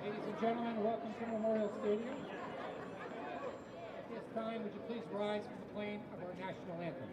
Ladies and gentlemen, welcome to Memorial Stadium. At this time, would you please rise for the playing of our national anthem?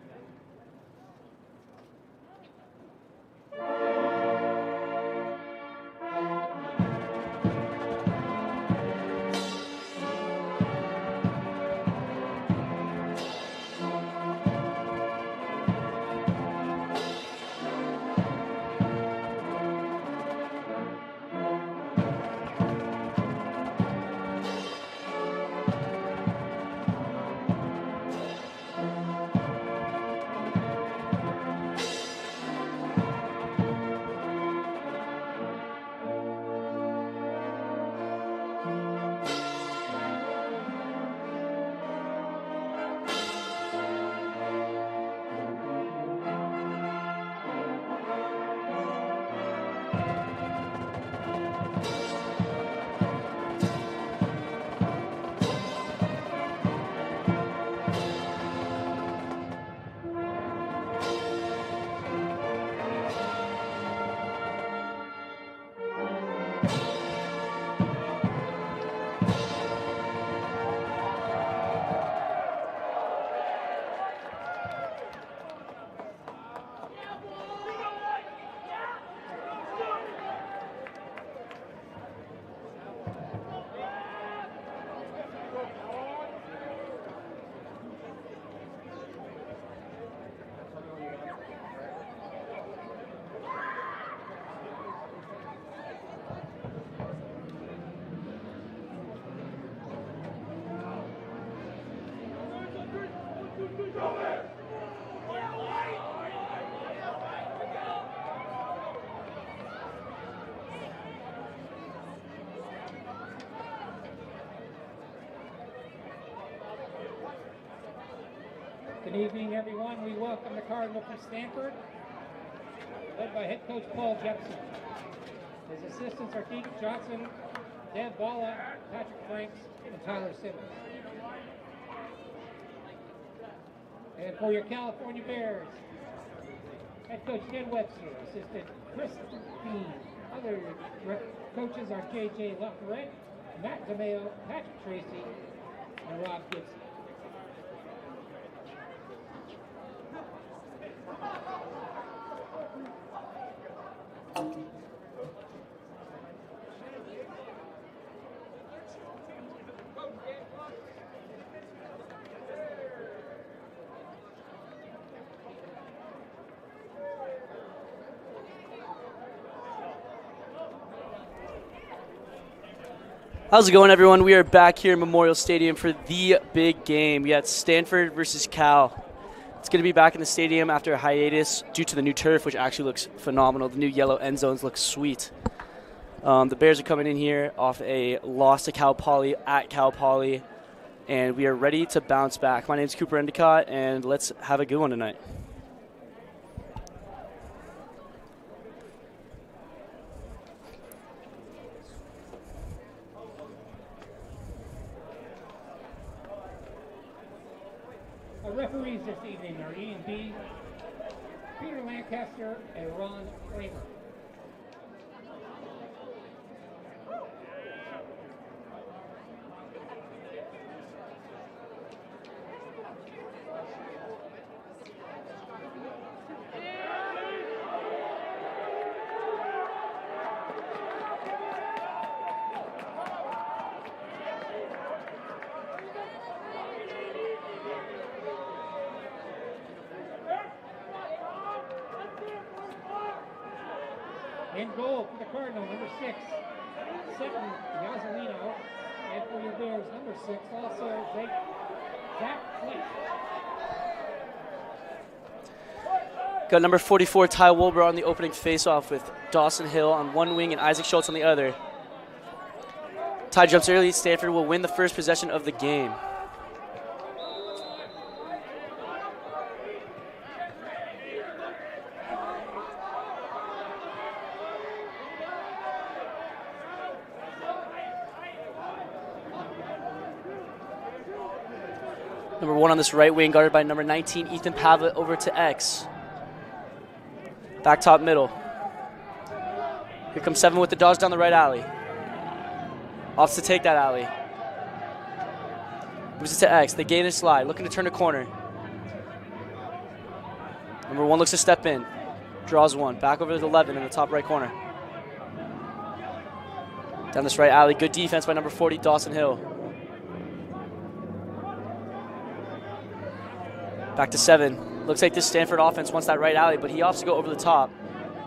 Good evening, everyone. We welcome the Cardinal from Stanford, led by head coach Paul Jepson. His assistants are Keith Johnson, Deb Balla, Patrick Franks, and Tyler Simmons. And for your California Bears, head coach Ken Webster, assistant Chris Dean. Other coaches are J.J. Lafayette, Matt DeMeo, Patrick Tracy, and Rob Gibson. How's it going, everyone? We are back here in Memorial Stadium for the big game. We got Stanford versus Cal. It's going to be back in the stadium after a hiatus due to the new turf, which actually looks phenomenal. The new yellow end zones look sweet. The Bears are coming in here off a loss to Cal Poly at Cal Poly, and we are ready to bounce back. My name's Cooper Endicott, and let's have a good one tonight. Referees this evening are Ian B., Peter Lancaster, and Ron Kramer. In goal for the Cardinal, number 6, Seton Yazzelino. And for your Bears, number 6, also Zach Fleck. Got number 44, Ty Wolber on the opening faceoff with Dawson Hill on one wing and Isaac Schultz on the other. Ty jumps early. Stanford will win the first possession of the game. Number 1 on this right wing, guarded by number 19, Ethan Pavlet, over to X. Back top middle. Here comes 7 with the Dogs down the right alley. Opts to take that alley. Moves it to X. They gain a slide, looking to turn a corner. Number 1 looks to step in. Draws one. Back over to the 11 in the top right corner. Down this right alley. Good defense by number 40, Dawson Hill. Back to 7. Looks like this Stanford offense wants that right alley, but he opts to go over the top.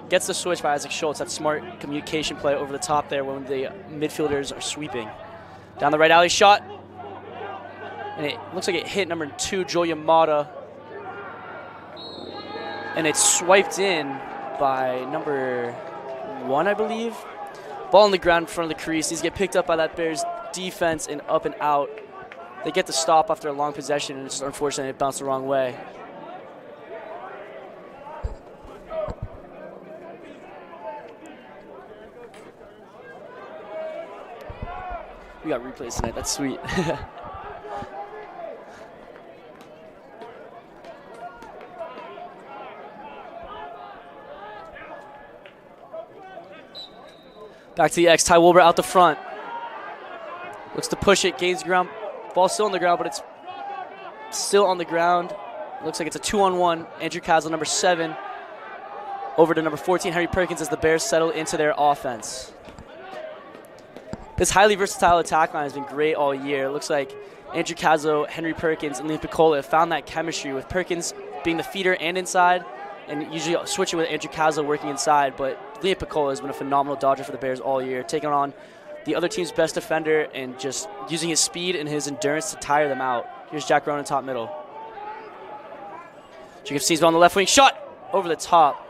Gets the switch by Isaac Schultz. That smart communication play over the top there when the midfielders are sweeping. Down the right alley shot. And it looks like it hit number 2, Joel Yamada. And it's swiped in by number 1, I believe. Ball on the ground in front of the crease. These get picked up by that Bears defense and up and out. They get the stop after a long possession, and it's just unfortunate it bounced the wrong way. We got replays tonight. That's sweet. Back to the X. Ty Wilbur out the front. Looks to push it. Gains ground. Ball still on the ground, but it's still on the ground. Looks like it's a 2-on-1. Andrew Castle, number 7, over to number 14, Henry Perkins, as the Bears settle into their offense. This highly versatile attack line has been great all year. It looks like Andrew Castle, Henry Perkins, and Liam Piccola have found that chemistry, with Perkins being the feeder and inside, and usually switching with Andrew Castle working inside. But Liam Piccola has been a phenomenal dodger for the Bears all year, taking on the other team's best defender and just using his speed and his endurance to tire them out. Here's Jack Ronan, top middle. Jacob Steensma on the left wing, shot over the top.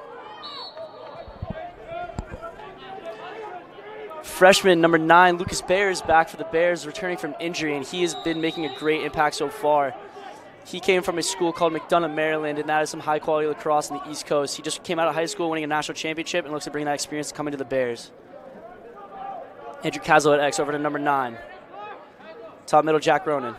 Freshman number 9, Lucas Bayer, is back for the Bears, returning from injury, and he has been making a great impact so far. He came from a school called McDonough, Maryland, and that is some high-quality lacrosse on the East Coast. He just came out of high school winning a national championship and looks to bring that experience to come into the Bears. Andrew Castle at X, over to number 9. Top middle, Jack Ronan.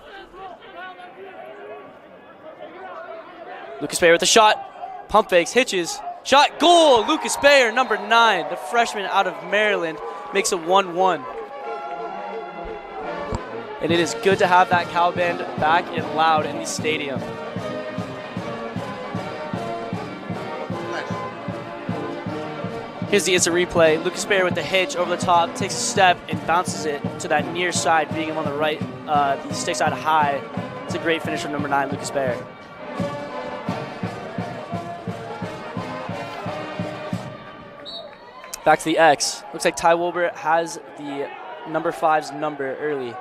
Lucas Bayer with the shot. Pump fakes, hitches. Shot, goal! Lucas Bayer, number 9, the freshman out of Maryland, makes a 1-1. And it is good to have that cow band back and loud in the stadium. Here's the instant replay. Lucas Bayer with the hitch over the top, takes a step and bounces it to that near side, beating him on the right, the stick side high. It's a great finish from number 9, Lucas Bayer. Back to the X. Looks like Ty Wilbur has the number 5's number early.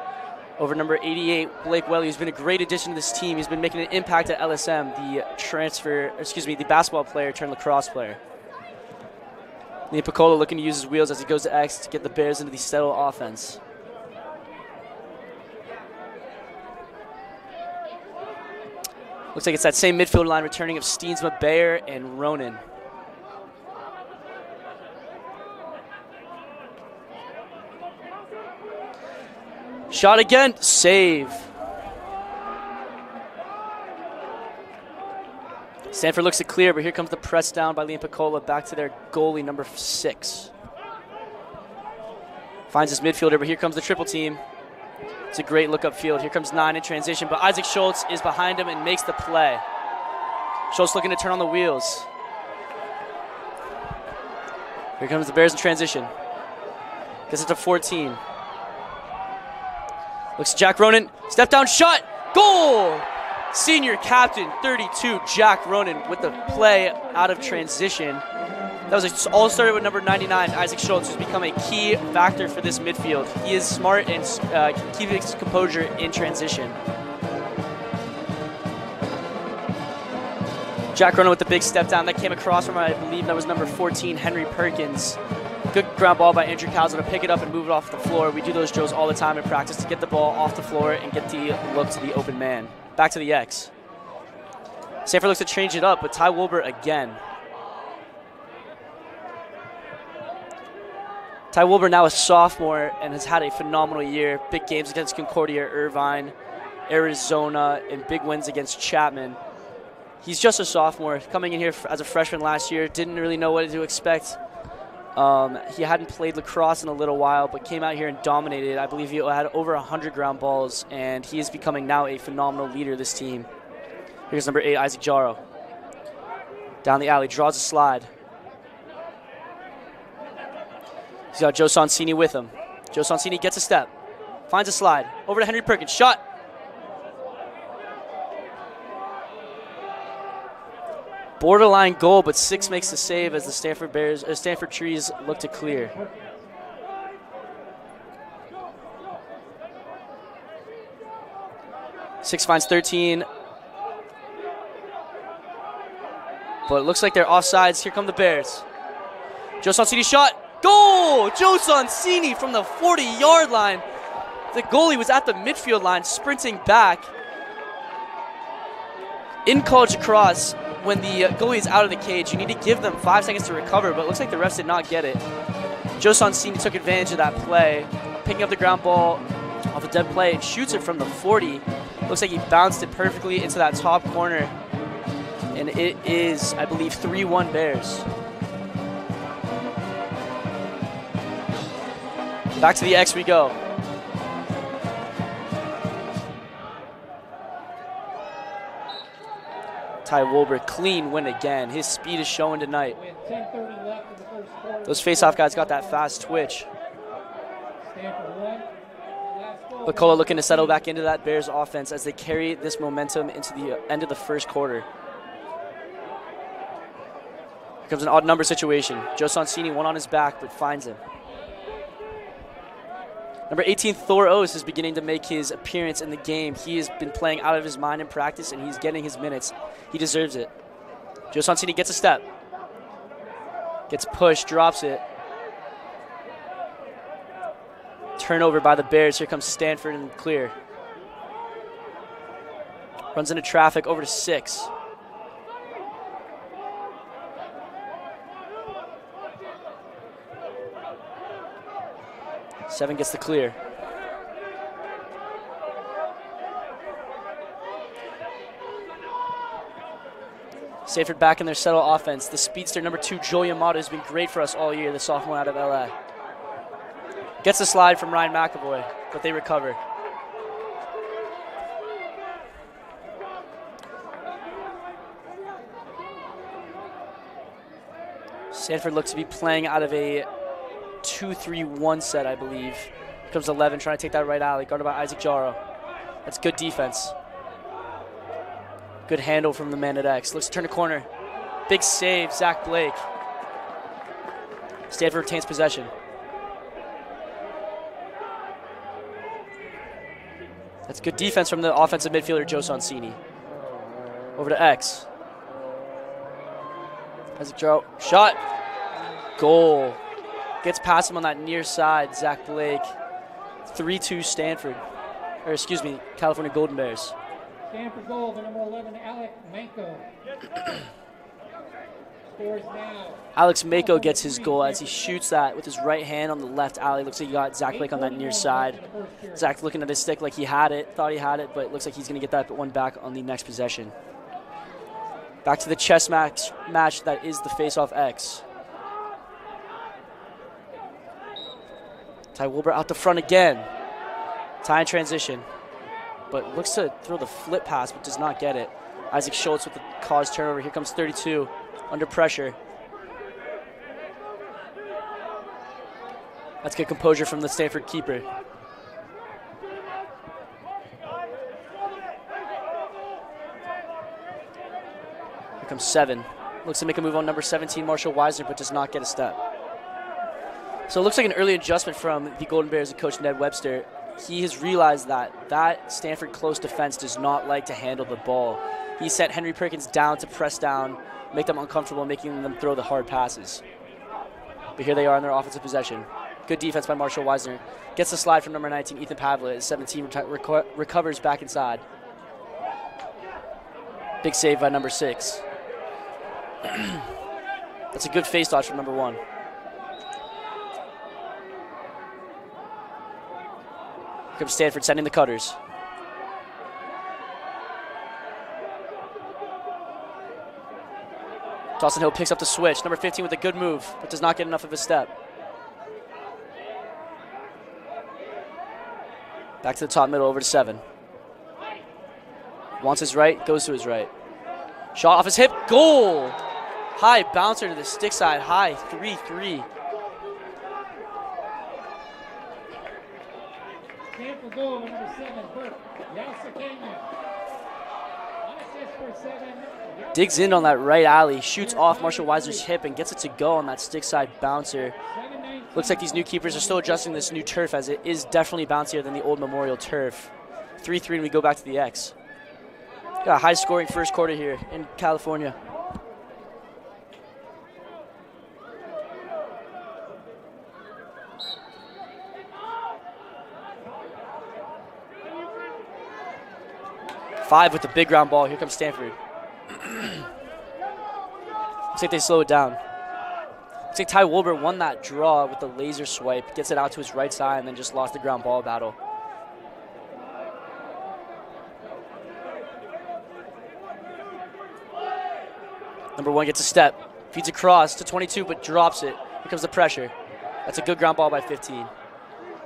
Over number 88, Blake Welly, who's been a great addition to this team. He's been making an impact at LSM, the basketball player turned lacrosse player. Liam Piccola looking to use his wheels as he goes to X to get the Bears into the settle offense. Looks like it's that same midfield line returning of Steensma, Bayer, and Ronan. Shot again, save. Stanford looks to clear, but here comes the press down by Liam Piccola back to their goalie, number 6. Finds his midfielder, but here comes the triple team. It's a great look upfield. Here comes 9 in transition, but Isaac Schultz is behind him and makes the play. Schultz looking to turn on the wheels. Here comes the Bears in transition. Gets it to 14. Looks at Jack Ronan, step down shot, goal! Senior captain, 32, Jack Ronan with the play out of transition. That all started with number 99, Isaac Schultz, who's become a key factor for this midfield. He is smart and can keep his composure in transition. Jack Ronan with the big step down that came across from, I believe that was number 14, Henry Perkins. Good ground ball by Andrew Castle to pick it up and move it off the floor. We do those drills all the time in practice to get the ball off the floor and get the look to the open man. Back to the X. Stanford looks to change it up, but Ty Wilbur again. Ty Wilbur now a sophomore and has had a phenomenal year. Big games against Concordia, Irvine, Arizona, and big wins against Chapman. He's just a sophomore, coming in here as a freshman last year. Didn't really know what to expect. He hadn't played lacrosse in a little while, but came out here and dominated. I believe he had over 100 ground balls, and he is becoming now a phenomenal leader of this team. Here's number 8, Isaac Jaro. Down the alley, draws a slide. He's got Joe Sonsini with him. Joe Sonsini gets a step, finds a slide, over to Henry Perkins, shot. Borderline goal, but 6 makes the save as the Stanford Trees look to clear. Six finds 13. But it looks like they're offsides. Here come the Bears. Joe Sonsini shot. Goal! Joe Sonsini from the 40-yard line. The goalie was at the midfield line sprinting back. In college lacrosse, when the goalie is out of the cage, you need to give them 5 seconds to recover, but it looks like the refs did not get it. Joe Sonsini took advantage of that play, picking up the ground ball off a dead play and shoots it from the 40. Looks like he bounced it perfectly into that top corner. And it is, I believe, 3-1 Bears. Back to the X we go. Ty Wolber, clean win again. His speed is showing tonight. Those face-off guys got that fast twitch. Bacola looking to settle back into that Bears offense as they carry this momentum into the end of the first quarter. Here comes an odd number situation. Joe Sonsini, one on his back, but finds him. Number 18, Thor O's, is beginning to make his appearance in the game. He has been playing out of his mind in practice, and he's getting his minutes. He deserves it. Joe Sonsini gets a step. Gets pushed, drops it. Turnover by the Bears. Here comes Stanford and clear. Runs into traffic, over to 6. Seven gets the clear. Stanford back in their settle offense. The speedster, number 2, Joel Yamato, has been great for us all year, the sophomore out of LA. Gets a slide from Ryan McAvoy, but they recover. Stanford looks to be playing out of a 2-3-1 set, I believe. Here comes 11, trying to take that right alley, guarded by Isaac Jaro. That's good defense. Good handle from the man at X. Looks to turn a corner. Big save, Zach Blake. Stanford retains possession. That's good defense from the offensive midfielder, Joe Sonsini. Over to X. Isaac Jaro, shot. Goal. Gets past him on that near side, Zach Blake. 3-2 Stanford. Or excuse me, California Golden Bears. Stanford goal, the number 11, Alex Manko. Scores now. Alex Mako gets his goal as he shoots that with his right hand on the left alley. Looks like he got Zach Blake on that near side. Zach looking at his stick like he had it, thought he had it, but it looks like he's going to get that one back on the next possession. Back to the chess match that is the face-off X. Ty Wilbur out the front again. Ty in transition, but looks to throw the flip pass, but does not get it. Isaac Schultz with the caused turnover. Here comes 32, under pressure. That's good composure from the Stanford keeper. Here comes 7. Looks to make a move on number 17, Marshall Weisner, but does not get a step. So it looks like an early adjustment from the Golden Bears and Coach Ned Webster. He has realized that Stanford close defense does not like to handle the ball. He sent Henry Perkins down to press down, make them uncomfortable, making them throw the hard passes. But here they are in their offensive possession. Good defense by Marshall Weisner. Gets the slide from number 19, Ethan Pavlet. 17 recovers back inside. Big save by number 6. That's a good face dodge from number 1. Here comes Stanford sending the cutters. Dawson Hill picks up the switch. Number 15 with a good move, but does not get enough of a step. Back to the top middle, over to 7. Wants his right, goes to his right. Shot off his hip, goal! High bouncer to the stick side, high 3-3. Stanford goal, number 7, Burke. Digs in on that right alley, shoots off Marshall Weiser's hip and gets it to go on that stick side bouncer. Looks like these new keepers are still adjusting this new turf, as it is definitely bouncier than the old Memorial turf. 3-3 and we go back to the X. Got a high scoring first quarter here in California. Five with the big ground ball. Here comes Stanford. Looks like they slow it down. Looks like Ty Wilbur won that draw with the laser swipe. Gets it out to his right side and then just lost the ground ball battle. Number 1 gets a step. Feeds across to 22 but drops it. Here comes the pressure. That's a good ground ball by 15.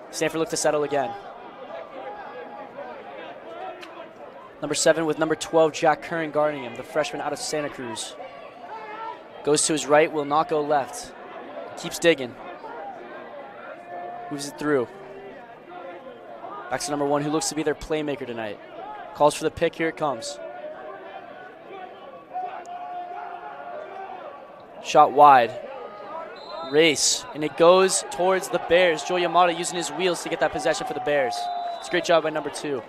Stanford look to settle again. Number 7 with number 12, Jack Curran guarding him, the freshman out of Santa Cruz. Goes to his right, will not go left. Keeps digging. Moves it through. Back to number 1, who looks to be their playmaker tonight. Calls for the pick, here it comes. Shot wide. Race, and it goes towards the Bears. Joe Yamada using his wheels to get that possession for the Bears. It's a great job by number 2.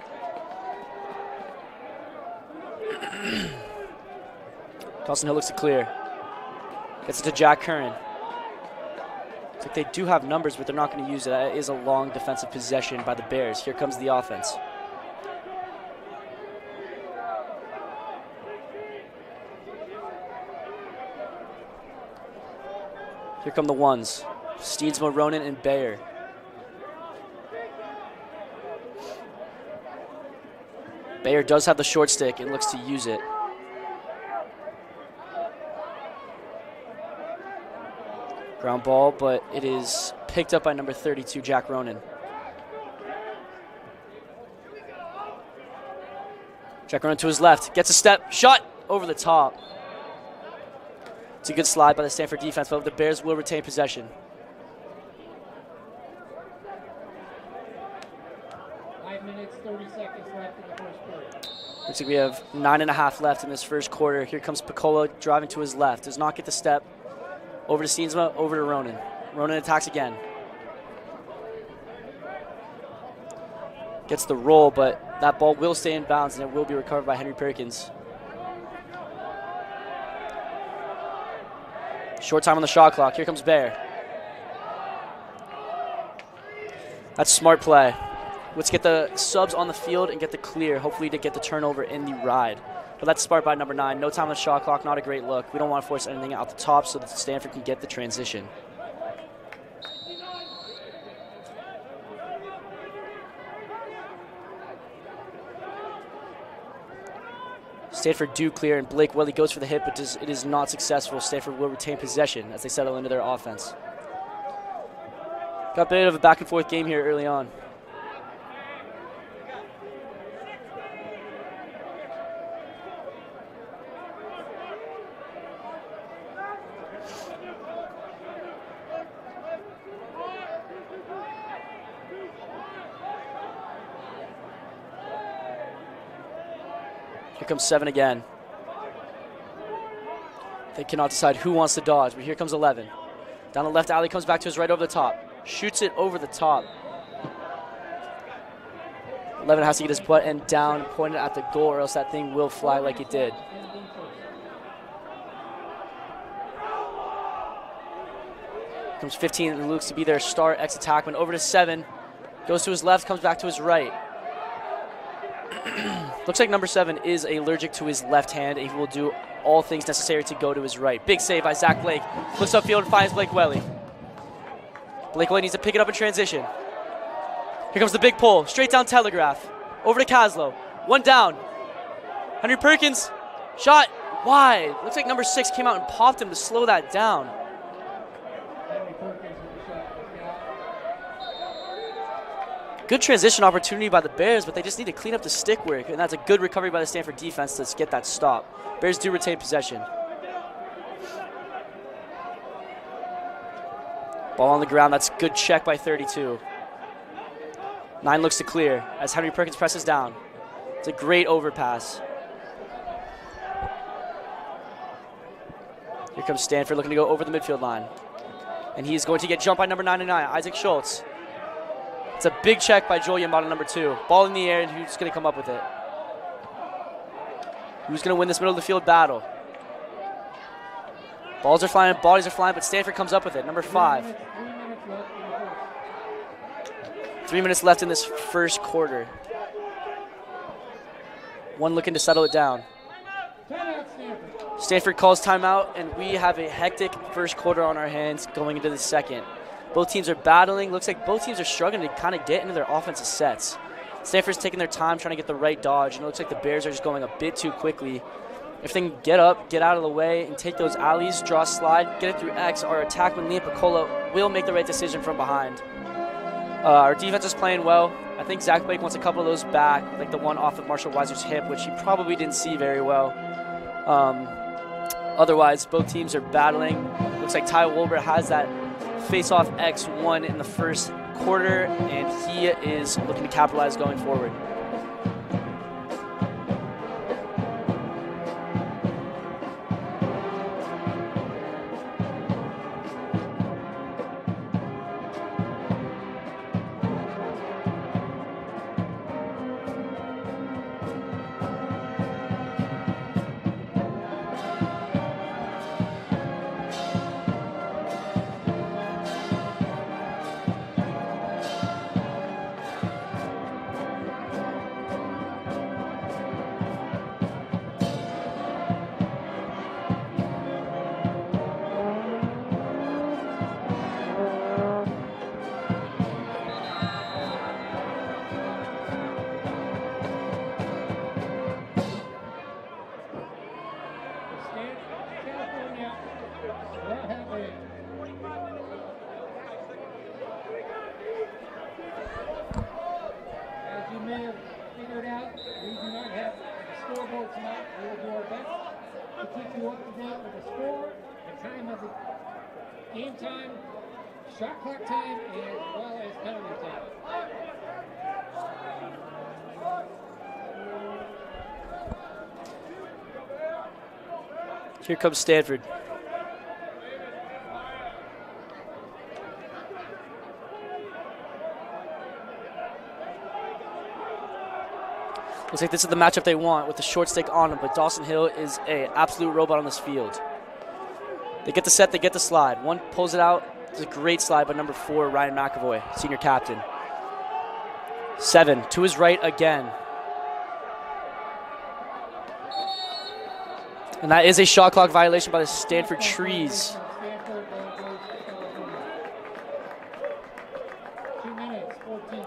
Dawson Hill looks to clear. Gets it to Jack Curran. Looks like they do have numbers, but they're not going to use it. That is a long defensive possession by the Bears. Here comes the offense. Here come the ones. Steedsma, Ronan, and Bayer. Bayer does have the short stick and looks to use it. Ground ball, but it is picked up by number 32, Jack Ronan. Jack Ronan to his left, gets a step, shot over the top. It's a good slide by the Stanford defense, but the Bears will retain possession. Minutes, 30 seconds left in the first quarter. Looks like we have 9.5 left in this first quarter. Here comes Piccolo driving to his left. Does not get the step. Over to Steensma, over to Ronan. Ronan attacks again. Gets the roll, but that ball will stay in bounds and it will be recovered by Henry Perkins. Short time on the shot clock. Here comes Bear. That's smart play. Let's get the subs on the field and get the clear, hopefully to get the turnover in the ride. But that's smart by number 9. No time on the shot clock, not a great look. We don't want to force anything out the top so that Stanford can get the transition. Stanford do clear, and Blake Welly goes for the hit, but it is not successful. Stanford will retain possession as they settle into their offense. Got a bit of a back and forth game here early on. Here comes 7 again. They cannot decide who wants to dodge, but here comes 11. Down the left alley, comes back to his right over the top. Shoots it over the top. 11 has to get his butt end down, point it at the goal, or else that thing will fly like it did. Here comes 15, and looks to be their star ex-attackman. Over to 7. Goes to his left, comes back to his right. Looks like number 7 is allergic to his left hand, and he will do all things necessary to go to his right. Big save by Zach Blake. Looks upfield and finds Blake Welly. Blake Welly needs to pick it up in transition. Here comes the big pull. Straight down Telegraph. Over to Caslow. One down. Henry Perkins. Shot. Wide. Looks like number 6 came out and popped him to slow that down. Good transition opportunity by the Bears, but they just need to clean up the stick work, and that's a good recovery by the Stanford defense to get that stop. Bears do retain possession. Ball on the ground. That's a good check by 32. 9 looks to clear as Henry Perkins presses down. It's a great overpass. Here comes Stanford looking to go over the midfield line. And he's going to get jumped by number 99, Isaac Schultz. It's a big check by Joel Yambata, number 2. Ball in the air, and who's going to come up with it? Who's going to win this middle of the field battle? Balls are flying, bodies are flying, but Stanford comes up with it, number 5. 3 minutes left in this first quarter. 1 looking to settle it down. Stanford calls timeout, and we have a hectic first quarter on our hands going into the second. Both teams are battling. Looks like both teams are struggling to kind of get into their offensive sets. Stanford's taking their time trying to get the right dodge, and it looks like the Bears are just going a bit too quickly. If they can get up, get out of the way, and take those alleys, draw a slide, get it through X, our attackman Liam Piccola will make the right decision from behind. Our defense is playing well. I think Zach Blake wants a couple of those back, like the one off of Marshall Weiser's hip, which he probably didn't see very well. Otherwise, both teams are battling. Looks like Ty Wolbert has that face-off X1 in the first quarter, and he is looking to capitalize going forward. Game time, shot clock time, as well as penalty time. Here comes Stanford. Looks like this is the matchup they want with the short stick on him, but Dawson Hill is an absolute robot on this field. They get the set, they get the slide. 1 pulls it out. It's a great slide by number 4, Ryan McAvoy, senior captain. 7 to his right again. And that is a shot clock violation by the Stanford Trees.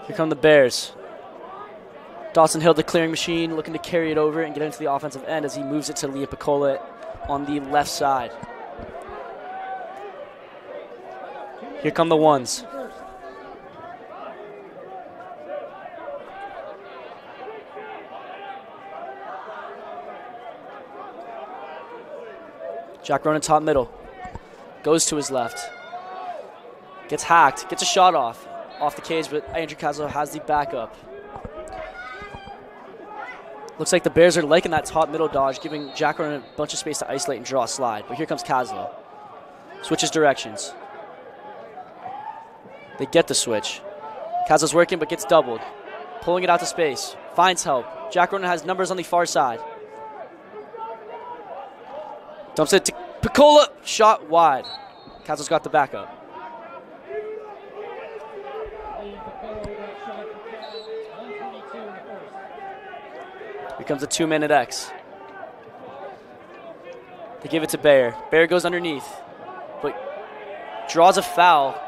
Here come the Bears. Dawson Hill, the clearing machine, looking to carry it over and get into the offensive end as he moves it to Liam Piccola on the left side. Here come the ones. Jack Ronan top middle. Goes to his left. Gets hacked. Gets a shot off the cage, but Andrew Caslow has the backup. Looks like the Bears are liking that top middle dodge, giving Jack Ronan a bunch of space to isolate and draw a slide. But here comes Caslow. Switches directions. They get the switch. Caslow's working, but gets doubled. Pulling it out to space. Finds help. Jack Ronan has numbers on the far side. Dumps it to Piccola. Shot wide. Caslow's got the backup. Here comes a 2-minute X. They give it to Bayer. Bayer goes underneath, but draws a foul.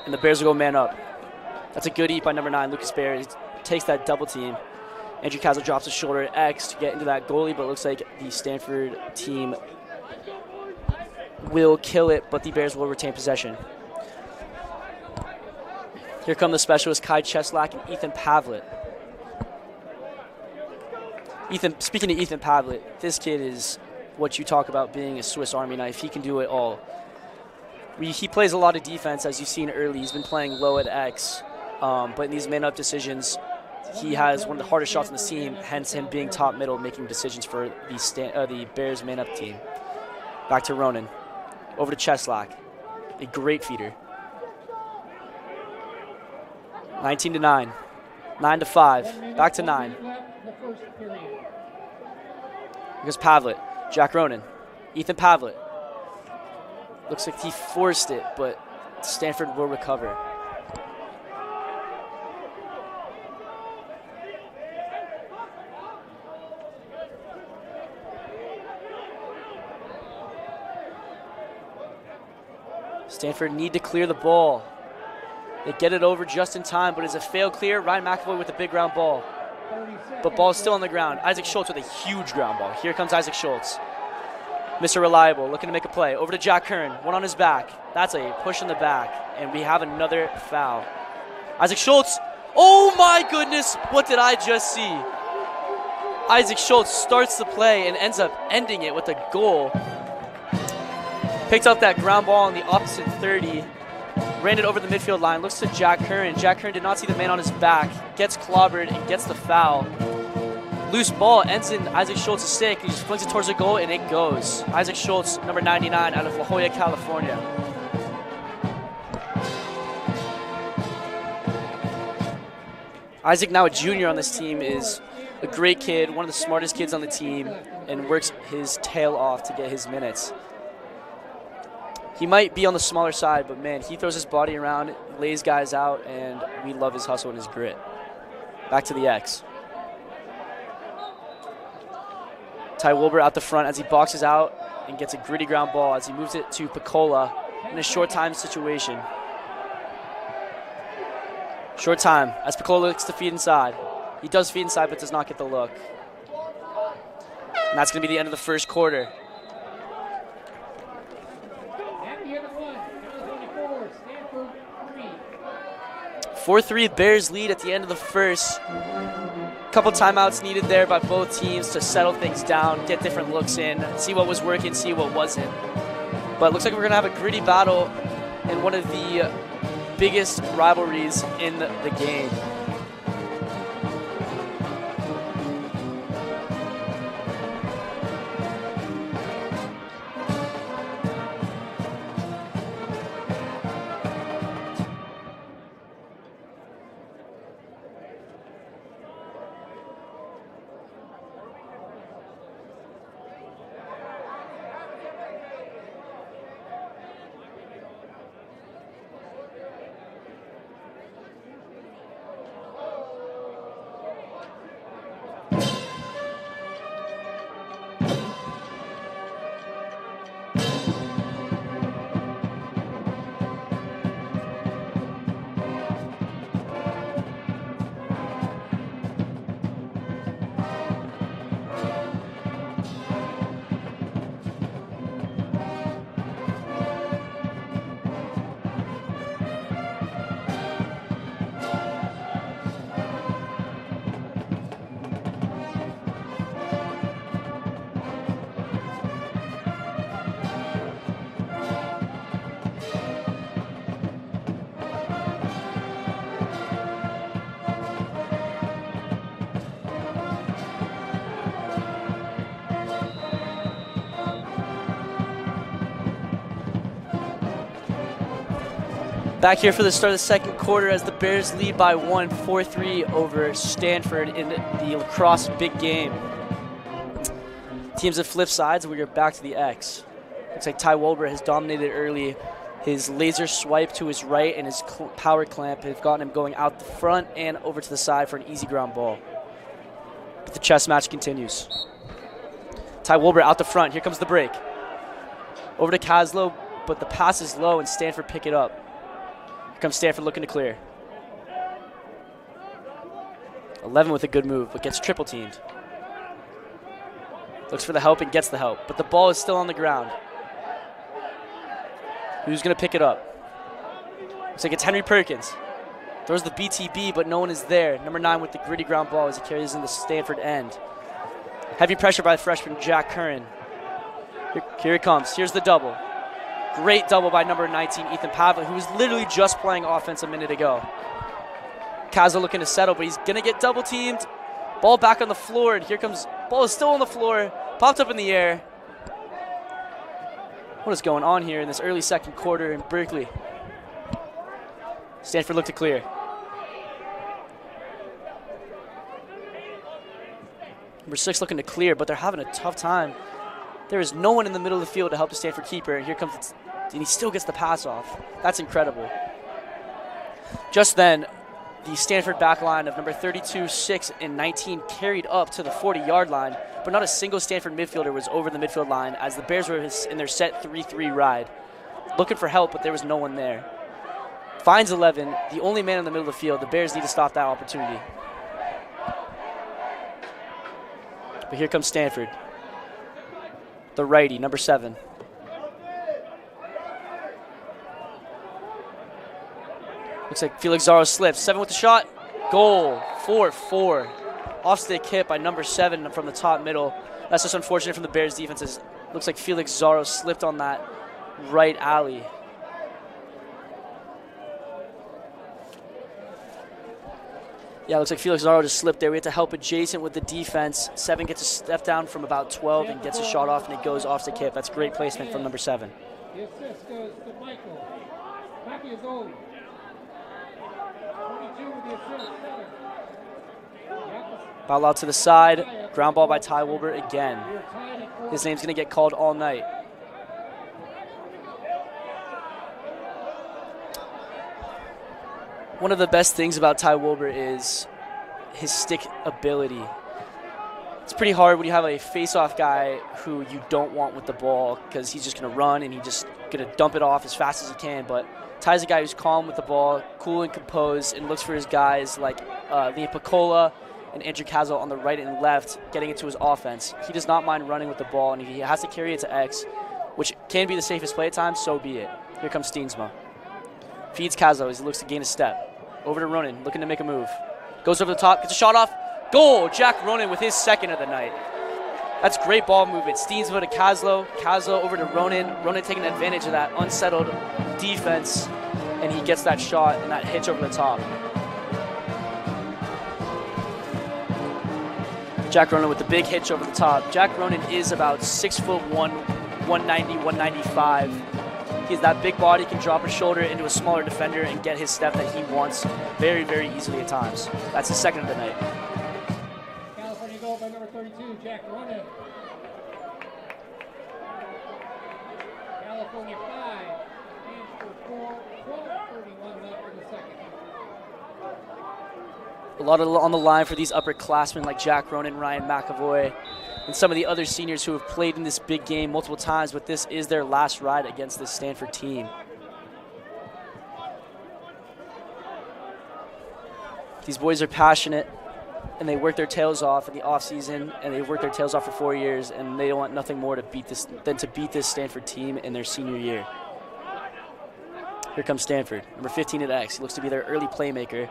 And the Bears will go man up. That's a good eat by number 9, Lucas Bayer. He takes that double team Andrew Castle drops his shoulder at X to get into that goalie, but it looks like the Stanford team will kill it, but the Bears will retain possession. Here come the specialists, Kai Cheslak and Ethan Pavlet. Speaking of Ethan Pavlet, this kid is what you talk about being a Swiss Army knife. He can do it all. He plays a lot of defense, as you've seen early. He's been playing low at X, but in these man-up decisions, he has one of the hardest shots on the team, hence him being top middle, making decisions for the Bears man-up team. Back to Ronan. Over to Cheslak. A great feeder. 19-9. 9-5. Back to 9. Here's Pavlet. Jack Ronan. Ethan Pavlet. Looks like he forced it, but Stanford will recover. Stanford need to clear the ball. They get it over just in time, but it's a failed clear. Ryan McAvoy with the big ground ball. But ball is still on the ground. Isaac Schultz with a huge ground ball. Here comes Isaac Schultz. Mr. Reliable looking to make a play. Over to Jack Kern. One on his back. That's a push in the back. And we have another foul. Isaac Schultz. Oh my goodness. What did I just see? Isaac Schultz starts the play and ends up ending it with a goal. Picked up that ground ball on the opposite 30. Ran it over the midfield line. Looks to Jack Kern. Jack Kern did not see the man on his back. Gets clobbered and gets the foul. Loose ball ends in Isaac Schultz's stick. He just flings it towards the goal and it goes. Isaac Schultz, number 99, out of La Jolla, California. Isaac, now a junior on this team, is a great kid, one of the smartest kids on the team, and works his tail off to get his minutes. He might be on the smaller side, but man, he throws his body around, lays guys out, and we love his hustle and his grit. Back to the X. Ty Wilbur out the front as he boxes out and gets a gritty ground ball as he moves it to Picola in a short time situation. Short time as Picola looks to feed inside. He does feed inside but does not get the look. And that's going to be the end of the first quarter. 4-3 Bears lead at the end of the first. Couple timeouts needed there by both teams to settle things down, get different looks in, see what was working, see what wasn't. But it looks like we're going to have a gritty battle in one of the biggest rivalries in the game. Back here for the start of the second quarter as the Bears lead by 1, 4-3 over Stanford in the Lacrosse big game. Teams have flipped sides, and we are back to the X. Looks like Ty Wilbur has dominated early. His laser swipe to his right and his power clamp have gotten him going out the front and over to the side for an easy ground ball. But the chess match continues. Ty Wilbur out the front. Here comes the break. Over to Caslow, but the pass is low and Stanford pick it up. Here comes Stanford looking to clear. 11 with a good move, but gets triple teamed. Looks for the help and gets the help, but the ball is still on the ground. Who's going to pick it up? Looks like it's Henry Perkins. Throws the BTB, but no one is there. Number 9 with the gritty ground ball as he carries in the Stanford end. Heavy pressure by freshman Jack Curran. Here it comes. Here's the double. Great double by number 19, Ethan Pavlik, who was literally just playing offense a minute ago. Kaza looking to settle, but he's going to get double teamed. Ball back on the floor, and here comes, ball is still on the floor, popped up in the air. What is going on here in this early second quarter in Berkeley? Stanford looked to clear. Number 6 looking to clear, but they're having a tough time. There is no one in the middle of the field to help the Stanford keeper, and here comes, and he still gets the pass off. That's incredible. Just then, the Stanford back line of number 32, 6, and 19 carried up to the 40-yard line, but not a single Stanford midfielder was over the midfield line as the Bears were in their set 3-3 ride. Looking for help, but there was no one there. Finds 11, the only man in the middle of the field. The Bears need to stop that opportunity. But here comes Stanford. The righty, number 7. Looks like Felix Zaro slips. 7 with the shot. Goal. 4-4. Off-stick hit by number 7 from the top middle. That's just unfortunate from the Bears' defenses. Looks like Felix Zaro slipped on that right alley. Yeah, looks like Felix Zaro just slipped there. We had to help adjacent with the defense. 7 gets a step down from about 12 and gets a shot off, and it goes off the hip. That's great placement from number 7. The assist goes to Michael. Michael is old. 22 with the assist. Ball out to the side. Ground ball by Ty Wilbur again. His name's going to get called all night. One of the best things about Ty Wilbur is his stick ability. It's pretty hard when you have a face-off guy who you don't want with the ball because he's just going to run and he's just going to dump it off as fast as he can. But Ty's a guy who's calm with the ball, cool and composed, and looks for his guys like Liam Picola and Andrew Kazel on the right and left, getting into his offense. He does not mind running with the ball, and if he has to carry it to X, which can be the safest play at times, so be it. Here comes Steensma. Feeds Kazel as he looks to gain a step. Over to Ronan, looking to make a move. Goes over the top, gets a shot off. Goal! Jack Ronan with his second of the night. That's great ball movement. Steensma to Kaslow. Kaslow over to Ronan. Ronan taking advantage of that unsettled defense, and he gets that shot and that hitch over the top. Jack Ronan with the big hitch over the top. Jack Ronan is about 6'1", 190, 195. He's that big body, can drop his shoulder into a smaller defender and get his step that he wants very, very easily at times. That's his second of the night. California goal by number 32, Jack Ronan. California 5, Stanford 4, 12:31 left in the second. A lot on the line for these upperclassmen like Jack Ronan, Ryan McAvoy, and some of the other seniors who have played in this big game multiple times, but this is their last ride against this Stanford team. These boys are passionate, and they work their tails off in the offseason, and they've worked their tails off for 4 years, and they want nothing more to beat this than to beat this Stanford team in their senior year. Here comes Stanford, number 15 at X. He looks to be their early playmaker.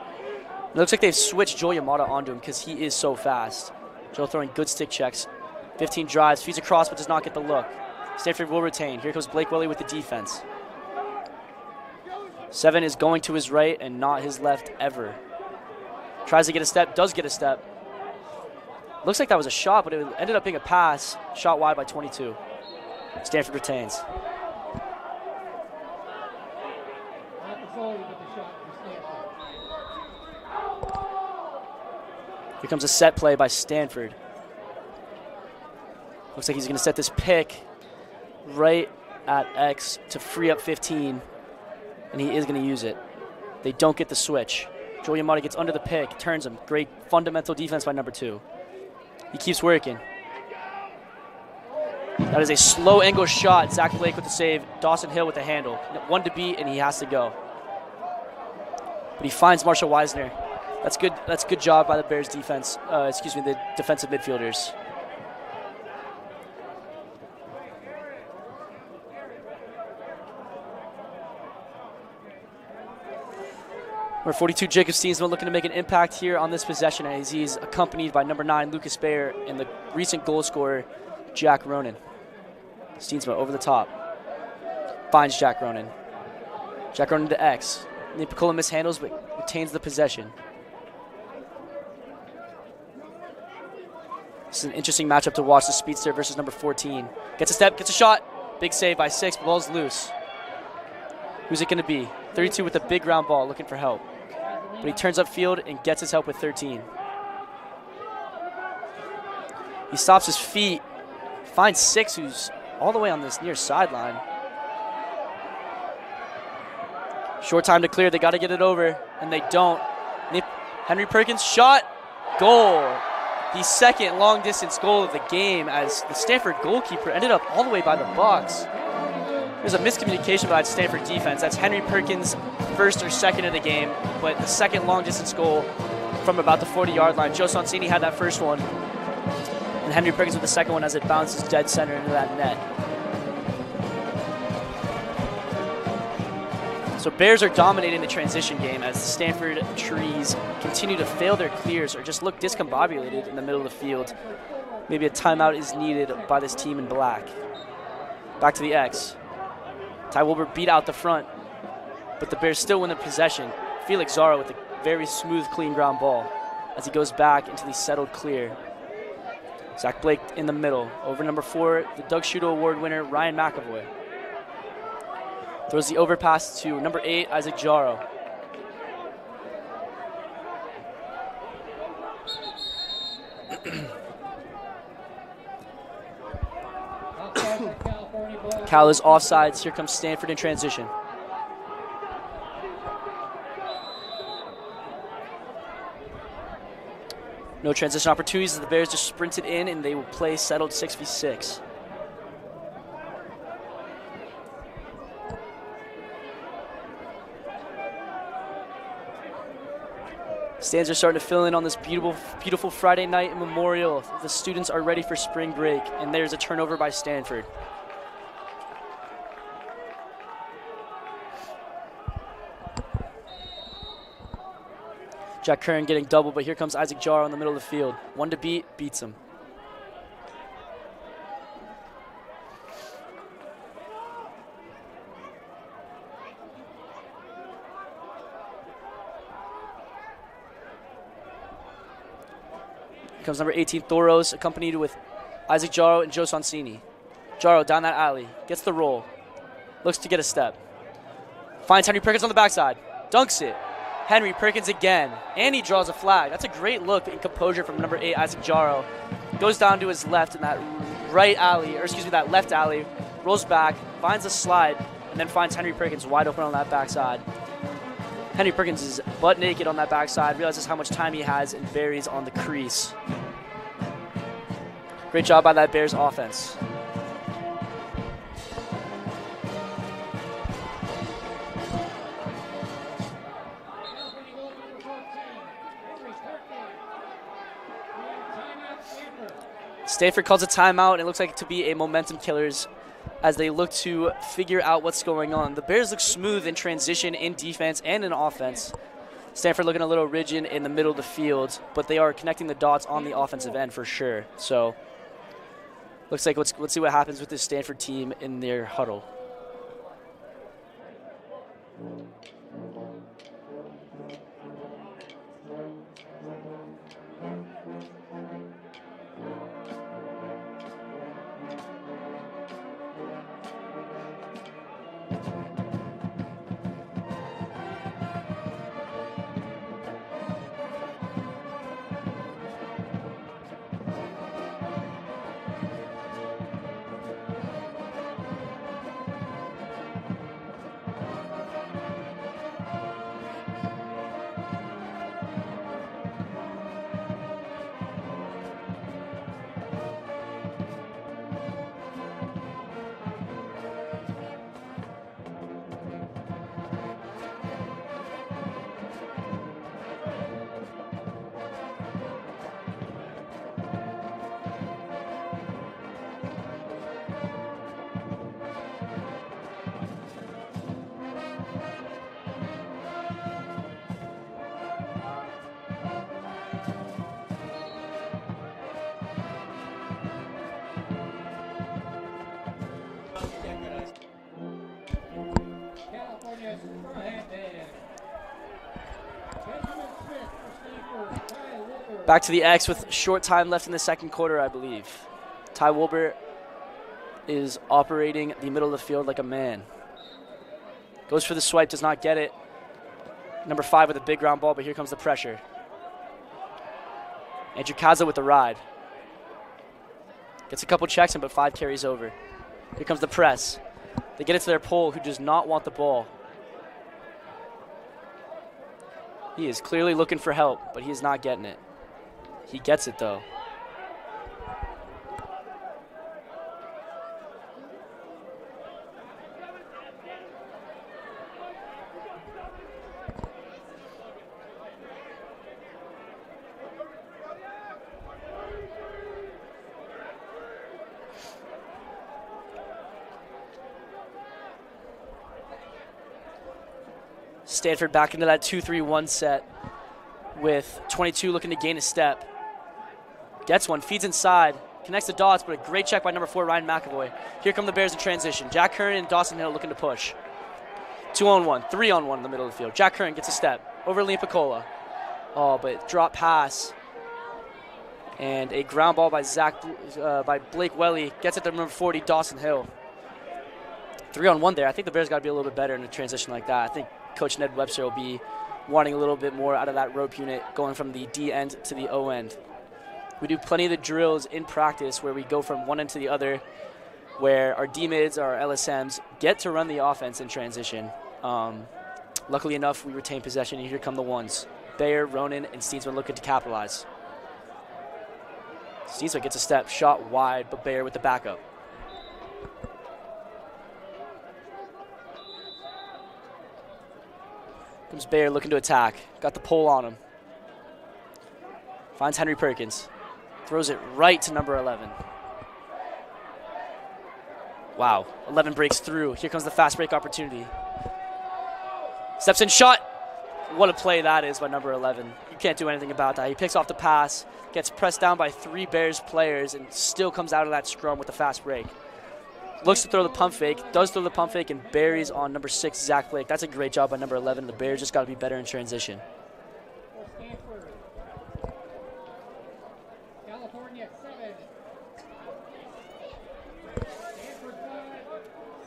It looks like they've switched Joe Yamada onto him because he is so fast. Joe throwing good stick checks. 15 drives, feeds across but does not get the look. Stanford will retain. Here comes Blake Welly with the defense. 7 is going to his right and not his left ever. Tries to get a step, does get a step. Looks like that was a shot, but it ended up being a pass. Shot wide by 22. Stanford retains. Here comes a set play by Stanford. Looks like he's going to set this pick right at X to free up 15, and he is going to use it. They don't get the switch. Joe Yamada gets under the pick, turns him. Great fundamental defense by number 2. He keeps working. That is a slow angle shot. Zach Blake with the save. Dawson Hill with the handle. 1 to beat, and he has to go. But he finds Marshall Wisner. That's good. That's good job by the Bears defense. The defensive midfielders. Number 42, Jacob Steensma, looking to make an impact here on this possession as he's accompanied by number 9, Lucas Bayer, and the recent goal scorer, Jack Ronan. Steensma over the top. Finds Jack Ronan. Jack Ronan to X. Nipicola mishandles but retains the possession. This is an interesting matchup to watch, the speedster versus number 14. Gets a step, gets a shot. Big save by 6, ball's loose. Who's it going to be? 32 with a big round ball, looking for help. But he turns upfield and gets his help with 13. He stops his feet, finds 6, who's all the way on this near sideline. Short time to clear, they got to get it over, and they don't. Henry Perkins shot, goal. The second long-distance goal of the game as the Stanford goalkeeper ended up all the way by the box. There's a miscommunication by the Stanford defense. That's Henry Perkins' first or second of the game, but the second long-distance goal from about the 40-yard line. Joe Sonsini had that first one, and Henry Perkins with the second one as it bounces dead center into that net. So Bears are dominating the transition game as the Stanford Trees continue to fail their clears or just look discombobulated in the middle of the field. Maybe a timeout is needed by this team in black. Back to the X. Ty Wilbur beat out the front, but the Bears still win the possession. Felix Zara with a very smooth, clean ground ball as he goes back into the settled clear. Zach Blake in the middle. Over number 4, the Doug Shudo Award winner, Ryan McAvoy. Throws the overpass to number 8, Isaac Jaro. Cal is offsides. Here comes Stanford in transition. No transition opportunities as the Bears just sprinted in and they will play settled 6v6. Stands are starting to fill in on this beautiful Friday night in Memorial. The students are ready for spring break, and there's a turnover by Stanford. Jack Curran getting doubled, but here comes Isaac Jaro in the middle of the field. One to beat, beats him. Here comes number 18, Thoros, accompanied with Isaac Jaro and Joe Sonsini. Jaro down that alley, gets the roll, looks to get a step. Finds Henry Perkins on the backside, dunks it. Henry Perkins again, and he draws a flag. That's a great look and composure from number 8, Isaac Jaro. Goes down to his left in that that left alley, rolls back, finds a slide, and then finds Henry Perkins wide open on that backside. Henry Perkins is butt naked on that backside, realizes how much time he has, and buries on the crease. Great job by that Bears offense. Stanford calls a timeout, and it looks like it to be a momentum killers as they look to figure out what's going on. The Bears look smooth in transition, in defense, and in offense. Stanford looking a little rigid in the middle of the field, but they are connecting the dots on the offensive end for sure. So looks like let's see what happens with this Stanford team in their huddle. Back to the X with short time left in the second quarter, I believe. Ty Wilbur is operating the middle of the field like a man. Goes for the swipe, does not get it. Number 5 with a big ground ball, but here comes the pressure. Andrew Kaza with the ride. Gets a couple checks in, but 5 carries over. Here comes the press. They get it to their pole, who does not want the ball. He is clearly looking for help, but he is not getting it. He gets it, though. Stanford back into that 2-3-1 set with 22 looking to gain a step. Gets one, feeds inside, connects the dots, but a great check by number 4, Ryan McAvoy. Here come the Bears in transition. Jack Curran and Dawson Hill looking to push. 2-on-1, 3-on-1 in the middle of the field. Jack Curran gets a step over Liam Piccola. Oh, but drop pass. And a ground ball by Blake Welly. Gets it to number 40, Dawson Hill. 3-on-1 there. I think the Bears got to be a little bit better in a transition like that. I think Coach Ned Webster will be wanting a little bit more out of that rope unit going from the D end to the O end. We do plenty of the drills in practice where we go from one end to the other, where our D-mids, our LSMs, get to run the offense in transition. Luckily enough, we retain possession, and here come the ones. Bayer, Ronan, and Steensman looking to capitalize. Steensman gets a step, shot wide, but Bayer with the backup. Comes Bayer looking to attack. Got the pole on him. Finds Henry Perkins. Throws it right to number 11. Wow, 11 breaks through. Here comes the fast break opportunity. Steps in, shot. What a play that is by number 11. You can't do anything about that. He picks off the pass, gets pressed down by 3 Bears players, and still comes out of that scrum with a fast break. Looks to throw the pump fake, does throw the pump fake, and buries on number 6, Zach Blake. That's a great job by number 11. The Bears just got to be better in transition. Stanford. California 7. Stanford 5.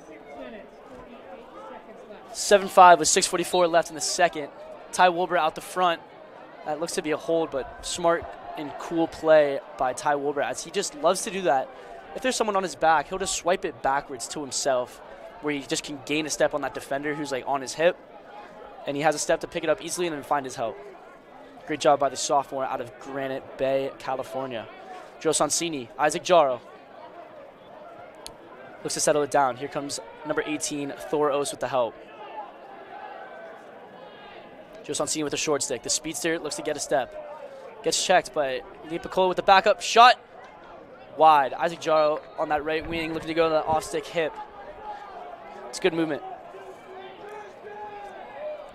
6 minutes, 48 seconds left. 7-5 with 6:44 left in the second. Ty Wilbur out the front. That looks to be a hold, but smart and cool play by Ty Wilbur, as he just loves to do that. If there's someone on his back, he'll just swipe it backwards to himself, where he just can gain a step on that defender who's like on his hip, and he has a step to pick it up easily and then find his help. Great job by the sophomore out of Granite Bay, California. Joe Sonsini, Isaac Jaro. Looks to settle it down. Here comes number 18, Thor Ose with the help. Joe Sonsini with a short stick. The speedster looks to get a step. Gets checked by Lee Piccola with the backup. Shot wide. Isaac Jaro on that right wing looking to go to the off-stick hip. It's good movement.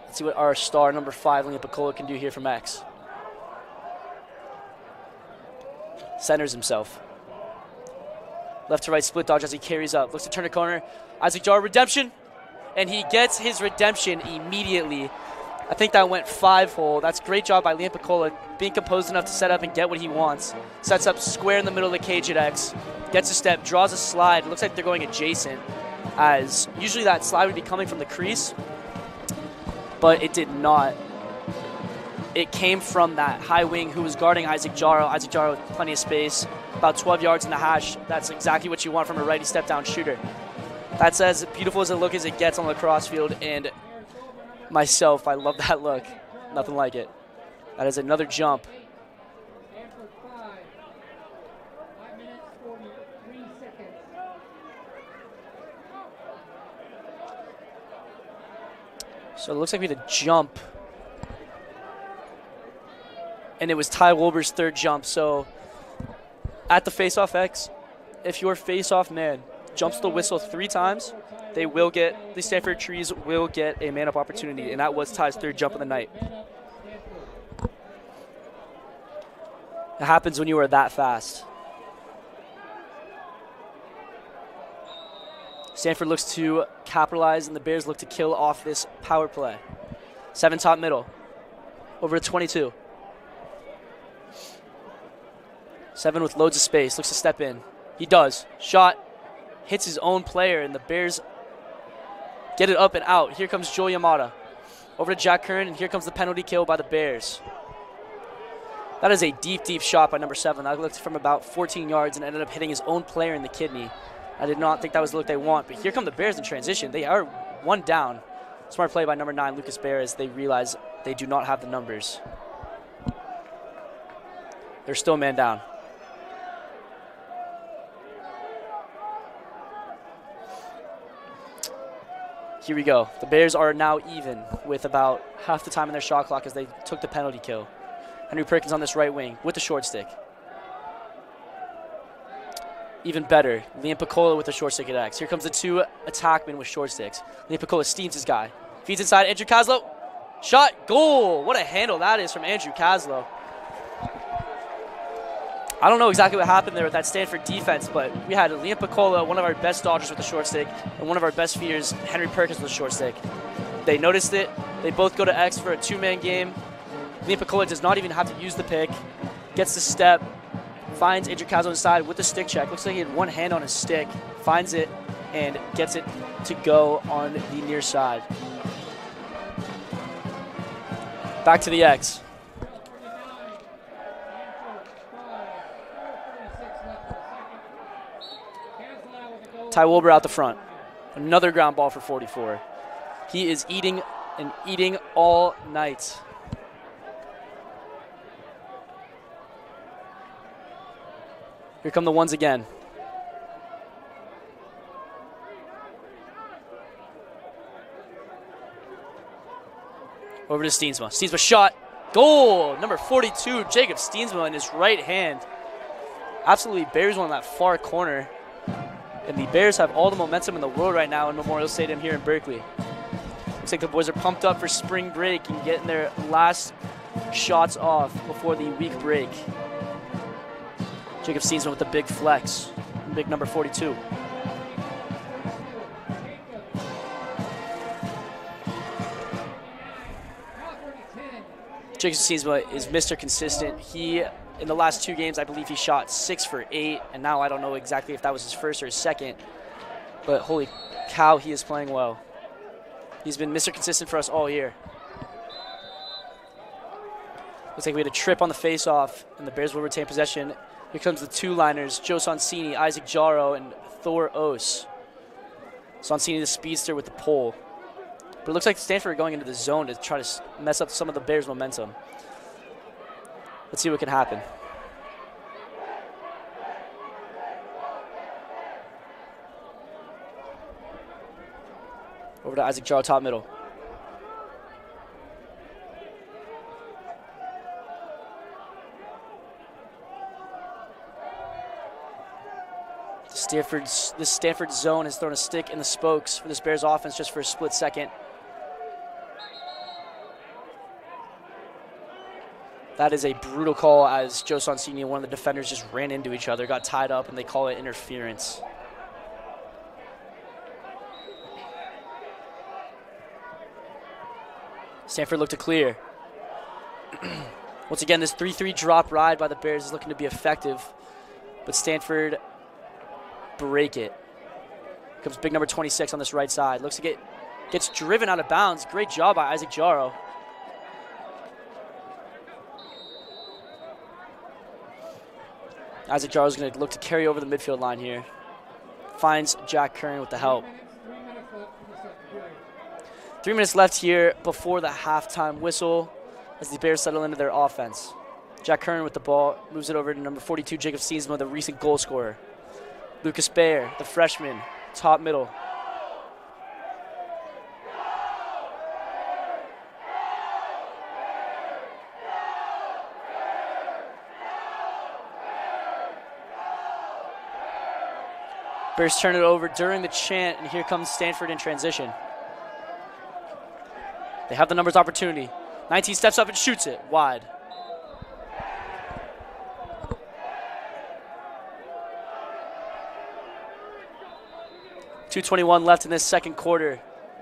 Let's see what our star, number 5, Liam Piccola, can do here from X. Centers himself. Left to right split dodge as he carries up. Looks to turn a corner. Isaac Jaro, redemption. And he gets his redemption immediately. I think that went 5-hole. That's a great job by Liam Piccola, being composed enough to set up and get what he wants. Sets up square in the middle of the cage at X. Gets a step, draws a slide. Looks like they're going adjacent, as usually that slide would be coming from the crease, but it did not. It came from that high wing who was guarding Isaac Jaro. Isaac Jaro with plenty of space, about 12 yards in the hash. That's exactly what you want from a righty step-down shooter. That's as beautiful as a look as it gets on the lacrosse field, and myself, I love that look. Nothing like it. That is another jump. Stanford 5. 5 minutes, 43 seconds. So it looks like we had a jump. And it was Ty Wilbur's 3rd jump. So at the face-off X, if your face-off man jumps the whistle 3 times, they will get, the Stanford Trees will get a man-up opportunity, and that was Ty's 3rd jump of the night. It happens when you are that fast. Stanford looks to capitalize, and the Bears look to kill off this power play. 7 top middle, over to 22. 7 with loads of space. Looks to step in. He does. Shot. Hits his own player, and the Bears get it up and out. Here comes Joe Yamada. Over to Jack Kern, and here comes the penalty kill by the Bears. That is a deep, deep shot by number 7. That looked from about 14 yards and ended up hitting his own player in the kidney. I did not think that was the look they want, but here come the Bears in transition. They are 1 down. Smart play by number 9, Lucas Bear, as they realize they do not have the numbers. They're still man down. Here we go. The Bears are now even with about half the time in their shot clock as they took the penalty kill. Henry Perkins on this right wing with the short stick. Even better, Liam Piccola with the short stick at X. Here comes the 2 attackmen with short sticks. Liam Piccola steams his guy. Feeds inside, Andrew Caslow. Shot, goal! What a handle that is from Andrew Caslow. I don't know exactly what happened there with that Stanford defense, but we had Liam Piccola, one of our best dodgers with the short stick, and one of our best feeders, Henry Perkins with the short stick. They noticed it. They both go to X for a 2-man game. Liam Piccola does not even have to use the pick. Gets the step. Finds Andrew Caslow inside with the stick check. Looks like he had one hand on his stick. Finds it and gets it to go on the near side. Back to the X. Ty Wilbur out the front. Another ground ball for 44. He is eating and eating all night. Here come the ones again. Over to Steensma. Steensma shot. Goal! Number 42, Jacob Steensma in his right hand. Absolutely bears one in that far corner. And the Bears have all the momentum in the world right now in Memorial Stadium here in Berkeley. Looks like the boys are pumped up for spring break and getting their last shots off before the week break. Jacob Steensma with the big flex. Big number 42. Jacob Steensma is Mr. Consistent. He, in the last 2 games, I believe he shot 6 for 8, and now I don't know exactly if that was his first or his second, but holy cow, he is playing well. He's been Mr. Consistent for us all year. Looks like we had a trip on the face-off, and the Bears will retain possession. Here comes the 2-liners, Joe Sonsini, Isaac Jaro, and Thor Ose. Sonsini, the speedster with the pole. But it looks like Stanford are going into the zone to try to mess up some of the Bears' momentum. Let's see what can happen. Over to Isaac Jaro, top middle. This Stanford zone has thrown a stick in the spokes for this Bears offense just for a split second. That is a brutal call as Joe Sonsini and one of the defenders just ran into each other, got tied up, and they call it interference. Stanford looked to clear. Once again, this 3-3 drop ride by the Bears is looking to be effective, but Stanford break it. Comes big number 26 on this right side. Looks like it gets driven out of bounds. Great job by Isaac Jaro. Isaac Jaro is going to look to carry over the midfield line here. Finds Jack Kern with the help. 3 minutes left here before the halftime whistle as the Bears settle into their offense. Jack Kern with the ball, moves it over to number 42, Jacob Steensma, the recent goal scorer. Lucas Bayer, the freshman, top middle. Bears turn it over during the chant, and here comes Stanford in transition. They have the numbers opportunity. 19 steps up and shoots it wide. .221 left in this second quarter.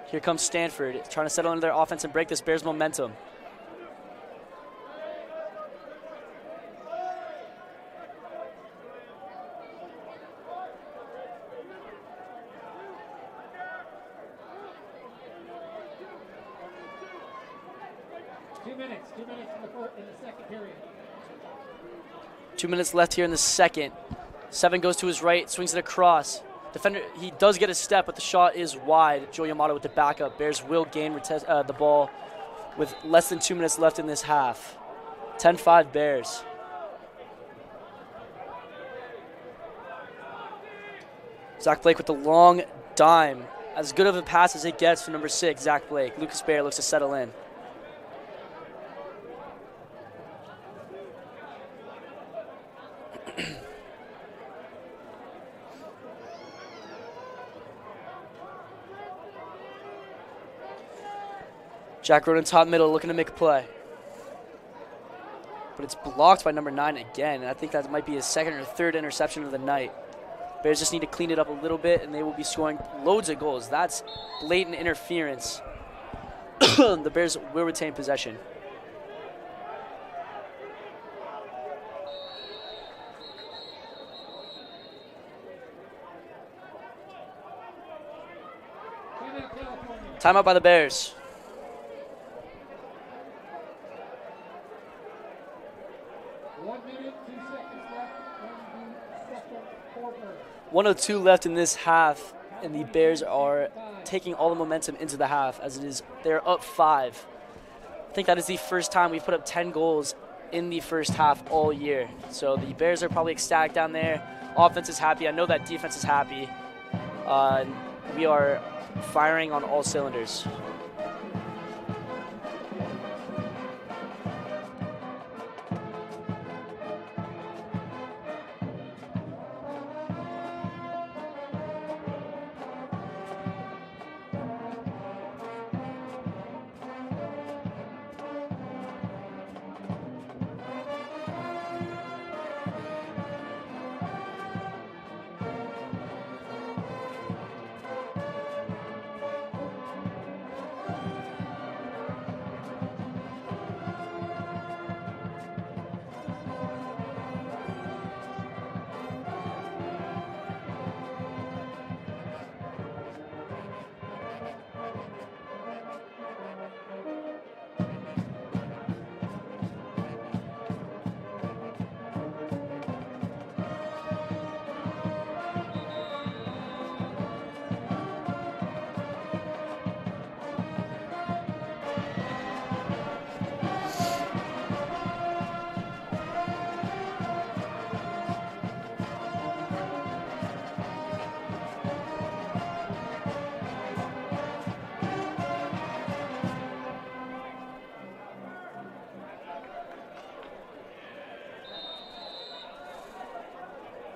Here comes Stanford trying to settle into their offense and break this Bears momentum. 2 minutes in the second period. 2 minutes left here in the second. 7 goes to his right, swings it across. Defender, he does get a step, but the shot is wide. Joe Yamato with the backup. Bears will gain the ball with less than 2 minutes left in this half. 10-5 Bears. Zach Blake with the long dime. As good of a pass as it gets for number 6, Zach Blake. Lucas Baer looks to settle in. Jack Roden top middle looking to make a play. But it's blocked by number 9 again, and I think that might be his second or third interception of the night. Bears just need to clean it up a little bit, and they will be scoring loads of goals. That's blatant interference. The Bears will retain possession. Timeout by the Bears. 1:02 left in this half, and the Bears are taking all the momentum into the half as it is. They're up 5. I think that is the first time we've put up 10 goals in the first half all year. So the Bears are probably ecstatic down there. Offense is happy. I know that defense is happy. We are firing on all cylinders.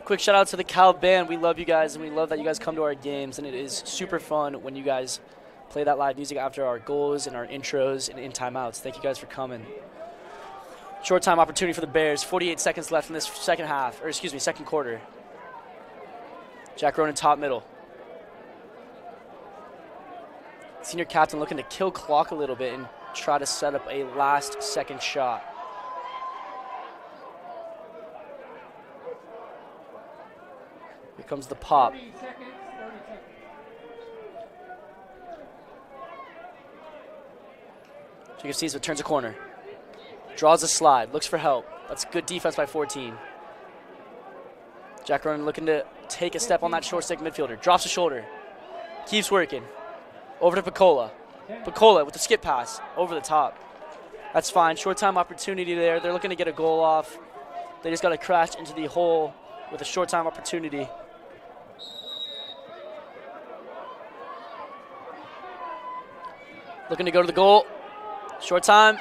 Quick shout out to the Cal band. We love you guys, and we love that you guys come to our games, and it is super fun when you guys play that live music after our goals and our intros and in timeouts. Thank you guys for coming. Short time opportunity for the Bears. 48 seconds left in this second quarter. Jack Ronan top middle. Senior captain looking to kill clock a little bit and try to set up a last second shot. Here comes the pop. 30 seconds. Jacob Steensma turns a corner. Draws a slide. Looks for help. That's good defense by 14. Jack Ronan looking to take a step on that short stick midfielder. Drops the shoulder. Keeps working. Over to Picola. Picola with the skip pass. Over the top. That's fine. Short time opportunity there. They're looking to get a goal off. They just got to crash into the hole with a short time opportunity. Looking to go to the goal. Short time.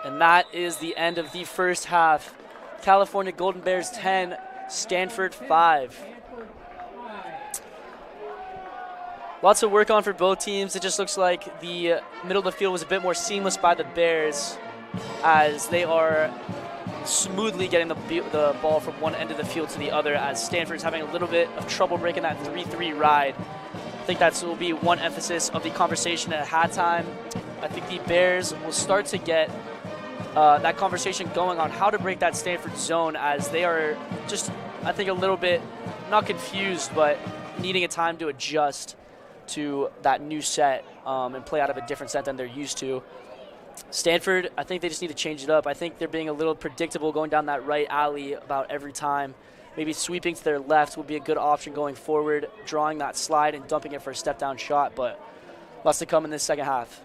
And that is the end of the first half. California Golden Bears 10, Stanford 5. Lots of work on for both teams. It just looks like the middle of the field was a bit more seamless by the Bears as they are smoothly getting the ball from one end of the field to the other, as Stanford's having a little bit of trouble breaking that 3-3 ride. I think that will be one emphasis of the conversation at halftime. I think the Bears will start to get that conversation going on how to break that Stanford zone, as they are just, I think, a little bit, not confused, but needing a time to adjust to that new set and play out of a different set than they're used to. Stanford, I think they just need to change it up. I think they're being a little predictable going down that right alley about every time. Maybe sweeping to their left would be a good option going forward, drawing that slide and dumping it for a step-down shot, but lots to come in this second half.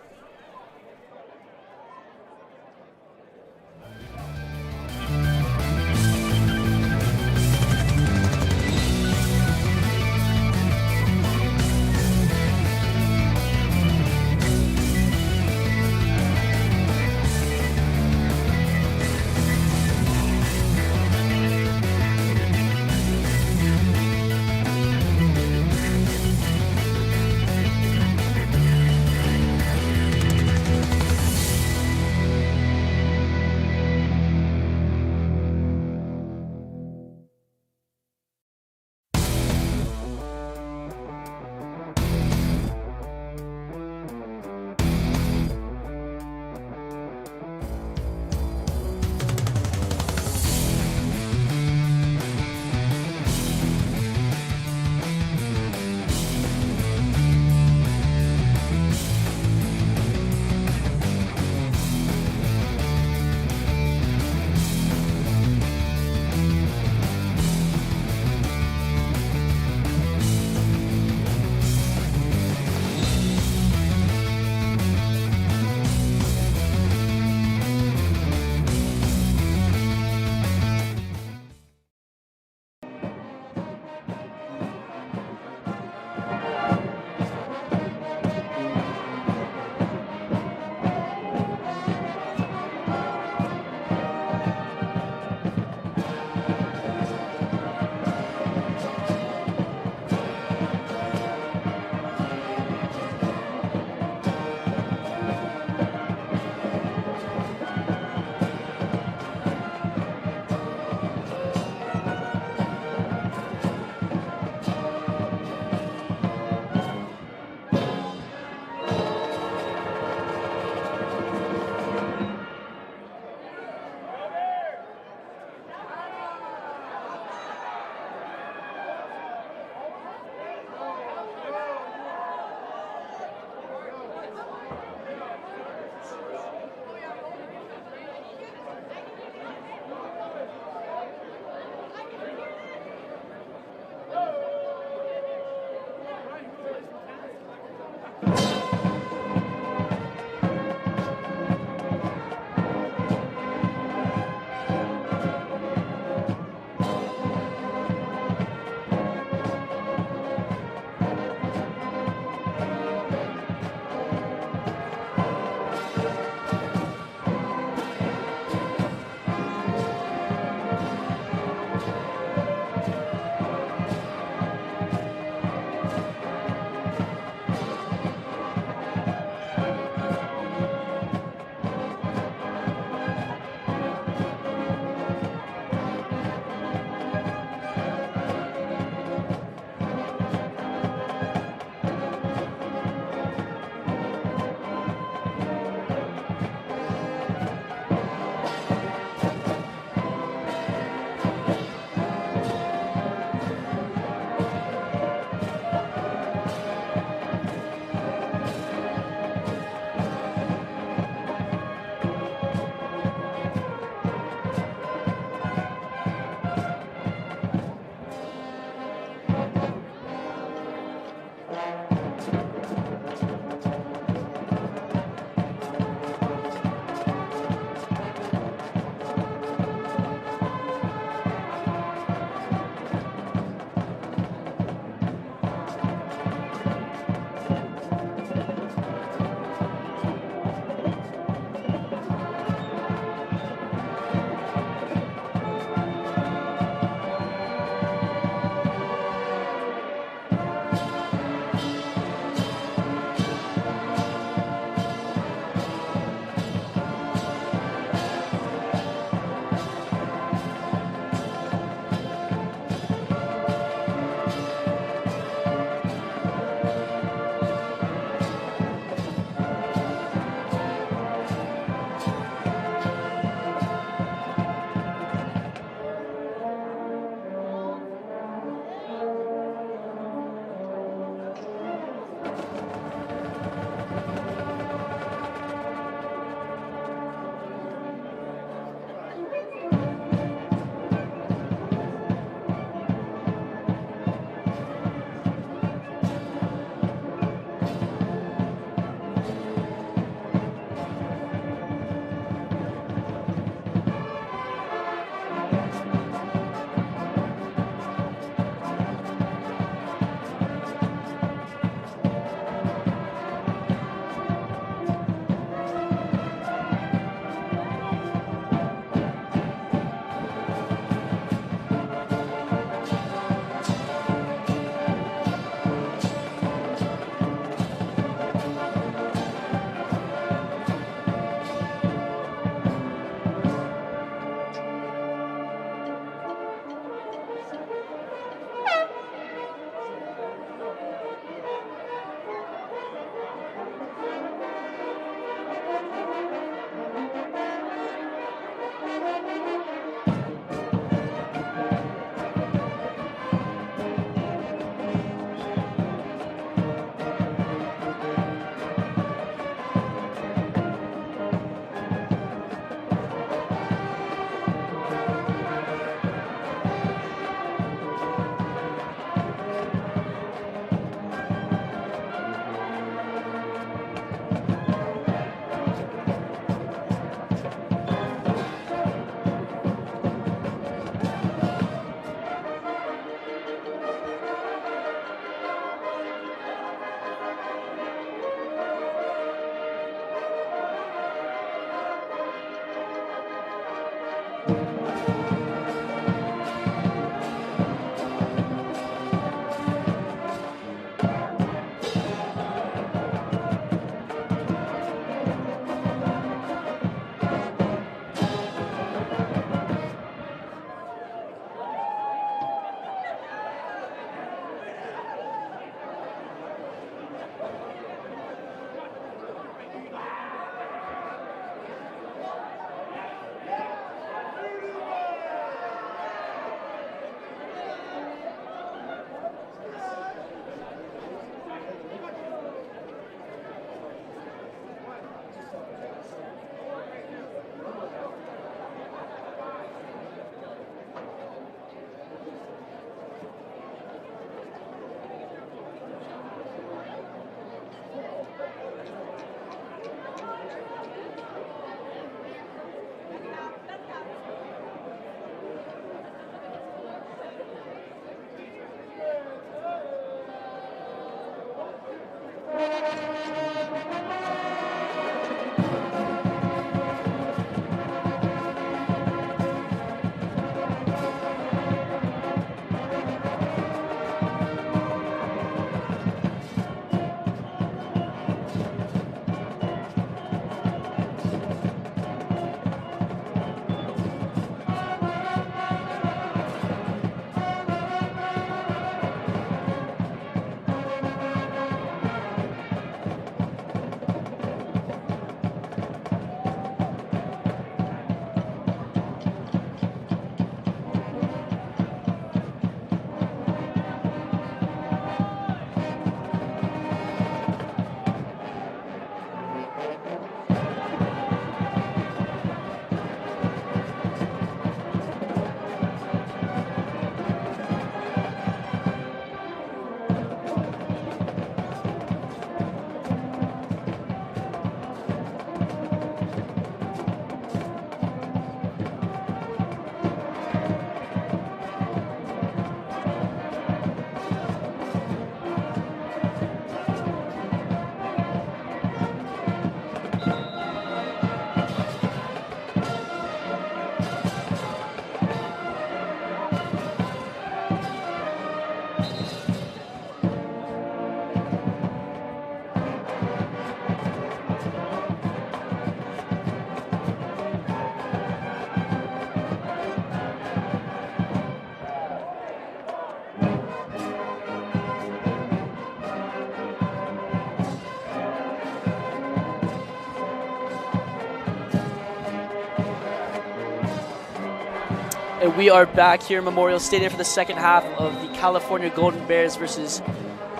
And we are back here in Memorial Stadium for the second half of the California Golden Bears versus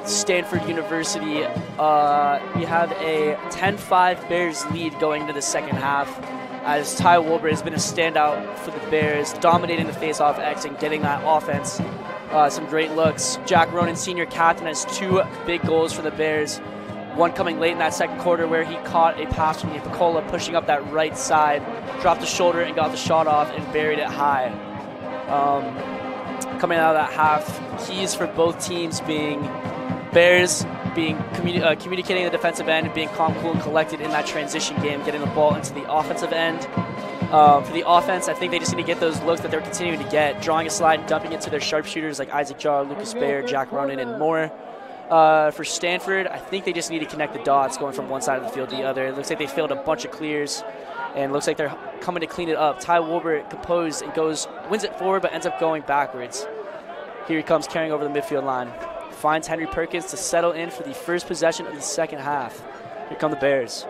Stanford University. We have a 10-5 Bears lead going into the second half, as Ty Wolbert has been a standout for the Bears, dominating the face-off X and getting that offense some great looks. Jack Ronan, senior captain, has 2 big goals for the Bears. One coming late in that second quarter where he caught a pass from Nicola pushing up that right side, dropped the shoulder and got the shot off and buried it high. Coming out of that half, keys for both teams being Bears being communicating the defensive end and being calm, cool, and collected in that transition game, getting the ball into the offensive end. For the offense, I think they just need to get those looks that they're continuing to get, drawing a slide and dumping it to their sharpshooters like Isaac Jar, Lucas Bayer, Jack Ronan, and more. For Stanford, I think they just need to connect the dots going from one side of the field to the other. It looks like they failed a bunch of clears, and it looks like they're coming to clean it up. Ty Wolbert composed and wins it forward, but ends up going backwards. Here he comes carrying over the midfield line. Finds Henry Perkins to settle in for the first possession of the second half. Here come the Bears.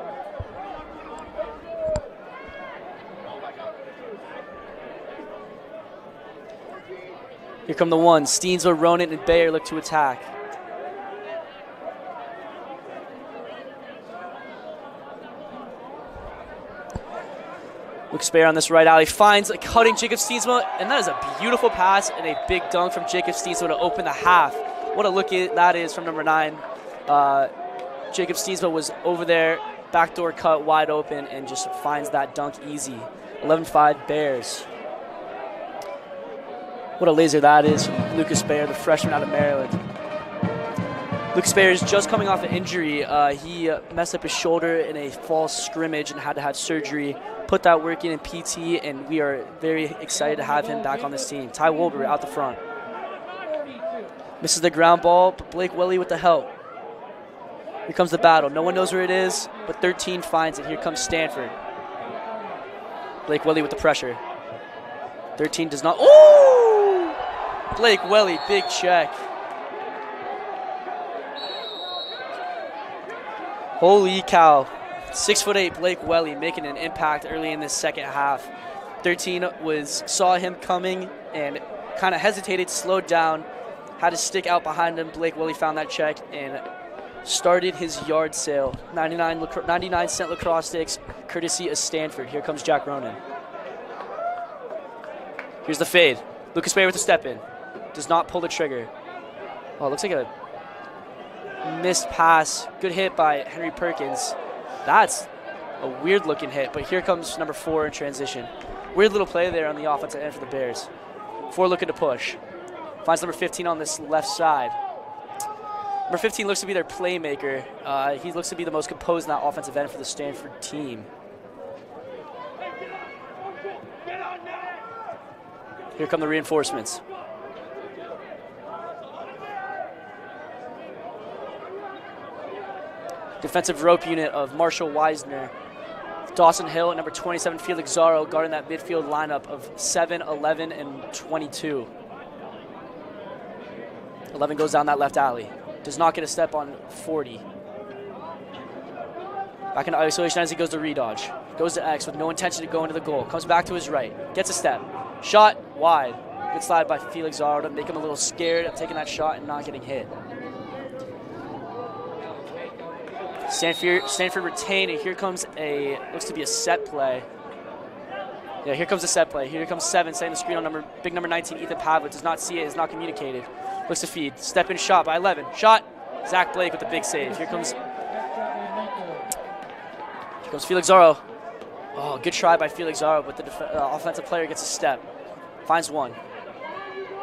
Here come the ones. Steensler, Ronan, and Bayer look to attack. Lucas Bayer on this right alley finds a cutting Jacob Steensma, and that is a beautiful pass and a big dunk from Jacob Steensma to open the half. What a look that is from number 9. Jacob Steensma was over there, backdoor cut wide open, and just finds that dunk easy. 11-5 Bears. What a laser that is from Lucas Bayer, the freshman out of Maryland. Lucas Bayer is just coming off an injury. He messed up his shoulder in a false scrimmage and had to have surgery. Put that work in PT, and we are very excited to have him back on this team. Ty Wolber out the front. Misses the ground ball, but Blake Welly with the help. Here comes the battle. No one knows where it is, but 13 finds it. Here comes Stanford. Blake Welly with the pressure. 13 does not. Ooh! Blake Welly, big check. Holy cow. 6'8" Blake Welly making an impact early in this second half. 13 saw him coming and kind of hesitated, slowed down, had to stick out behind him. Blake Welly found that check and started his yard sale. 99-cent lacrosse sticks, courtesy of Stanford. Here comes Jack Ronan. Here's the fade. Lucas Bayer with the step in. Does not pull the trigger. Oh, it looks like a missed pass. Good hit by Henry Perkins. That's a weird looking hit, but here comes number 4 in transition. Weird little play there on the offensive end for the Bears. 4 looking to push. Finds number 15 on this left side. Number 15 looks to be their playmaker. He looks to be the most composed in that offensive end for the Stanford team. Here come the reinforcements. Defensive rope unit of Marshall Weisner, Dawson Hill, and number 27, Felix Zaro, guarding that midfield lineup of 7, 11, and 22. 11 goes down that left alley. Does not get a step on 40. Back into isolation as he goes to redodge. Goes to X with no intention to go into the goal. Comes back to his right. Gets a step. Shot wide. Good slide by Felix Zaro to make him a little scared of taking that shot and not getting hit. Stanford retained, and here comes looks to be a set play. Yeah, here comes a set play. Here comes 7, setting the screen on big number 19, Ethan Pavlik. Does not see it, is not communicated. Looks to feed. Step in shot by 11. Shot. Zach Blake with the big save. Here comes Felix Zaro. Oh, good try by Felix Zaro, but the offensive player gets a step. Finds one.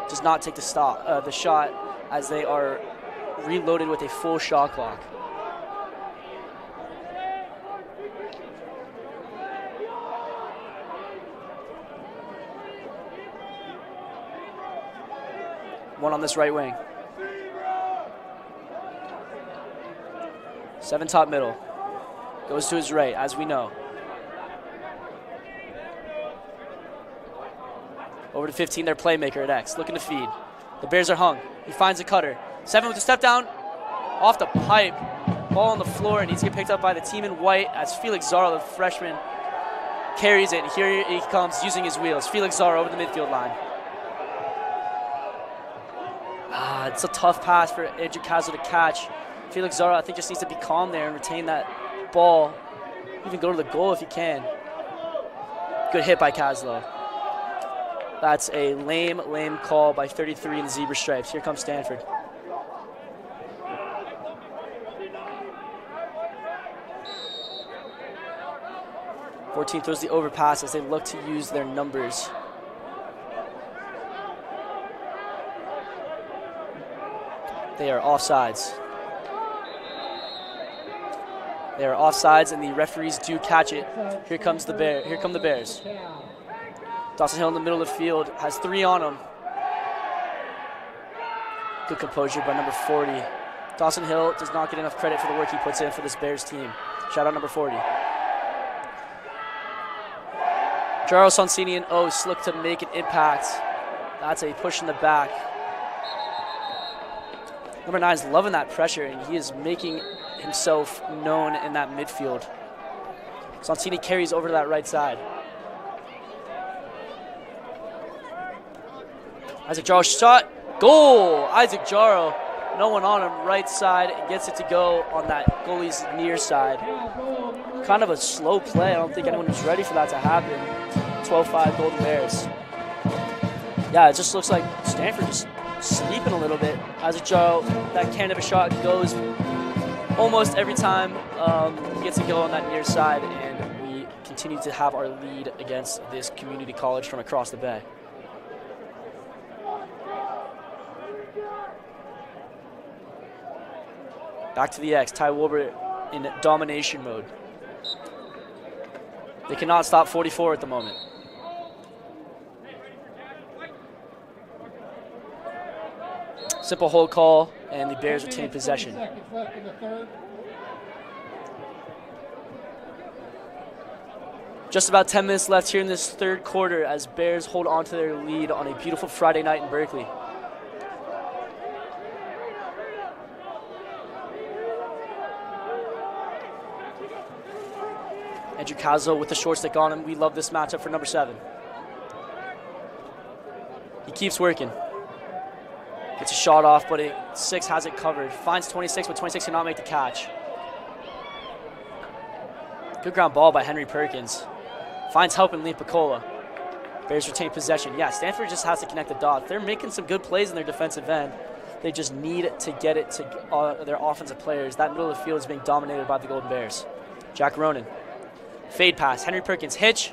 Does not take the shot as they are reloaded with a full shot clock. One on this right wing. 7 top middle. Goes to his right, as we know. Over to 15, their playmaker at X. Looking to feed. The Bears are hung. He finds a cutter. 7 with a step down. Off the pipe. Ball on the floor, and he's get picked up by the team in white as Felix Zaro, the freshman, carries it. And here he comes using his wheels. Felix Zaro over the midfield line. It's a tough pass for Andrew Castle to catch. Felix Zaro, I think, just needs to be calm there and retain that ball. Even go to the goal if he can. Good hit by Caslow. That's a lame call by 33 in the zebra stripes. Here comes Stanford. '14 throws the overpass as they look to use their numbers. They are offsides. They are offsides, and the referees do catch it. Here come the Bears. Dawson Hill in the middle of the field has 3 on him. Good composure by number 40. Dawson Hill does not get enough credit for the work he puts in for this Bears team. Shout out number 40. Jaro Sonsini and Ose look to make an impact. That's a push in the back. Number 9 is loving that pressure, and he is making himself known in that midfield. Sonsini carries over to that right side. Isaac Jaro shot, goal! Isaac Jaro, no one on him, right side, and gets it to go on that goalie's near side. Kind of a slow play. I don't think anyone was ready for that to happen. 12-5 Golden Bears. Yeah, it just looks like Stanford just sleeping a little bit. Isaac Jaro, that can of a shot goes almost every time. He gets to go on that near side, and we continue to have our lead against this community college from across the bay. Back to the X. Ty Wilbur in domination mode. They cannot stop 44 at the moment. Simple hold call, and the Bears retain possession. Just about 10 minutes left here in this third quarter as Bears hold on to their lead on a beautiful Friday night in Berkeley. Andrew Cazzo with the short stick on him. We love this matchup for number 7. He keeps working. Gets a shot off, but 6 has it covered. Finds 26, but 26 cannot make the catch. Good ground ball by Henry Perkins. Finds help in Lee Picola. Bears retain possession. Yeah, Stanford just has to connect the dots. They're making some good plays in their defensive end. They just need to get it to their offensive players. That middle of the field is being dominated by the Golden Bears. Jack Ronan. Fade pass. Henry Perkins. Hitch.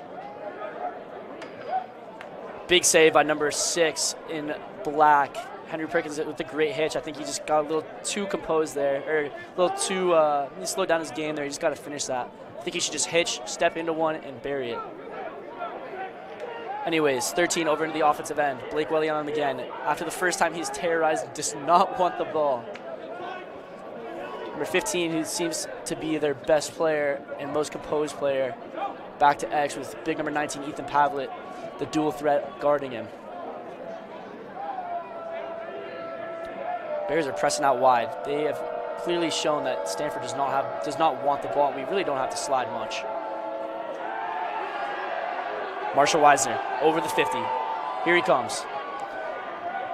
Big save by number 6 in black. Henry Perkins with a great hitch. I think he just got a little too composed there, or a little too, he slowed down his game there. He just got to finish that. I think he should just hitch, step into one, and bury it. Anyways, 13 over into the offensive end. Blake Welly on him again. After the first time he's terrorized, does not want the ball. Number 15, who seems to be their best player and most composed player, back to X with big number 19, Ethan Pavlett, the dual threat guarding him. Bears are pressing out wide. They have clearly shown that Stanford does not want the ball. We really don't have to slide much. Marshall Weisner over the 50. Here he comes.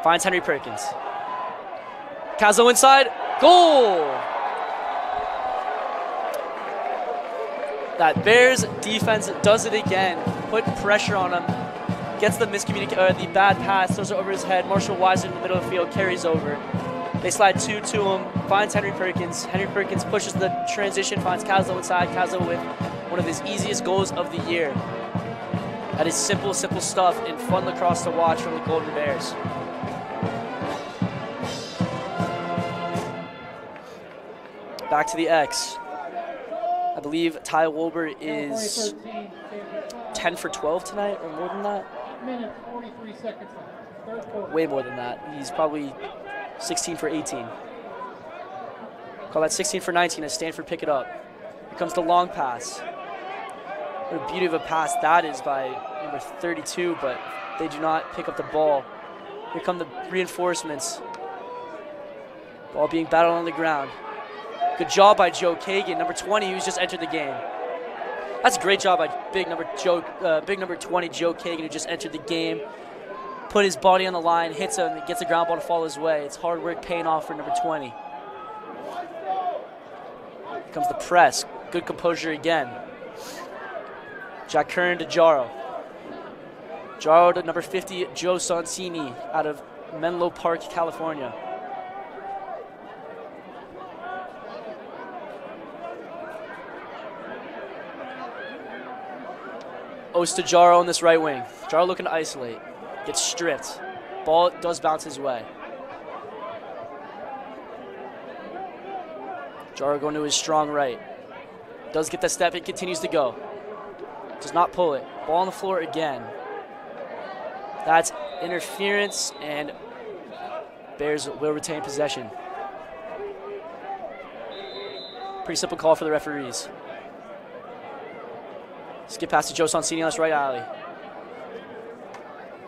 Finds Henry Perkins. Cazzo inside. Goal! That Bears defense does it again. Put pressure on him. Gets the the bad pass, throws it over his head. Marshall Weisner in the middle of the field, carries over. They slide 2 to him, finds Henry Perkins. Henry Perkins pushes the transition, finds Cazzo inside. Cazzo with one of his easiest goals of the year. That is simple stuff and fun lacrosse to watch from the Golden Bears. Back to the X. I believe Ty Wilbur is 10 for 12 tonight, or more than that? Minute 43 seconds left. Third quarter. Way more than that. He's probably 16 for 18. Call that 16 for 19 as Stanford pick it up. Here comes the long pass. What a beauty of a pass that is by number 32, but they do not pick up the ball. Here come the reinforcements. Ball being battled on the ground. Good job by Joe Kagan, number 20, who's just entered the game. That's a great job by big number 20, Joe Kagan, who just entered the game. Put his body on the line, hits him, and gets a ground ball to fall his way. It's hard work paying off for number 20. Here comes the press. Good composure again. Jack Kern to Jaro. Jaro to number 50, Joe Sonsini out of Menlo Park, California. Ose to Jaro on this right wing. Jaro looking to isolate. Gets stripped. Ball does bounce his way. Jaro going to his strong right. Does get the step, it continues to go. Does not pull it. Ball on the floor again. That's interference, and Bears will retain possession. Pretty simple call for the referees. Skip pass to Joe Sonsini on this right alley.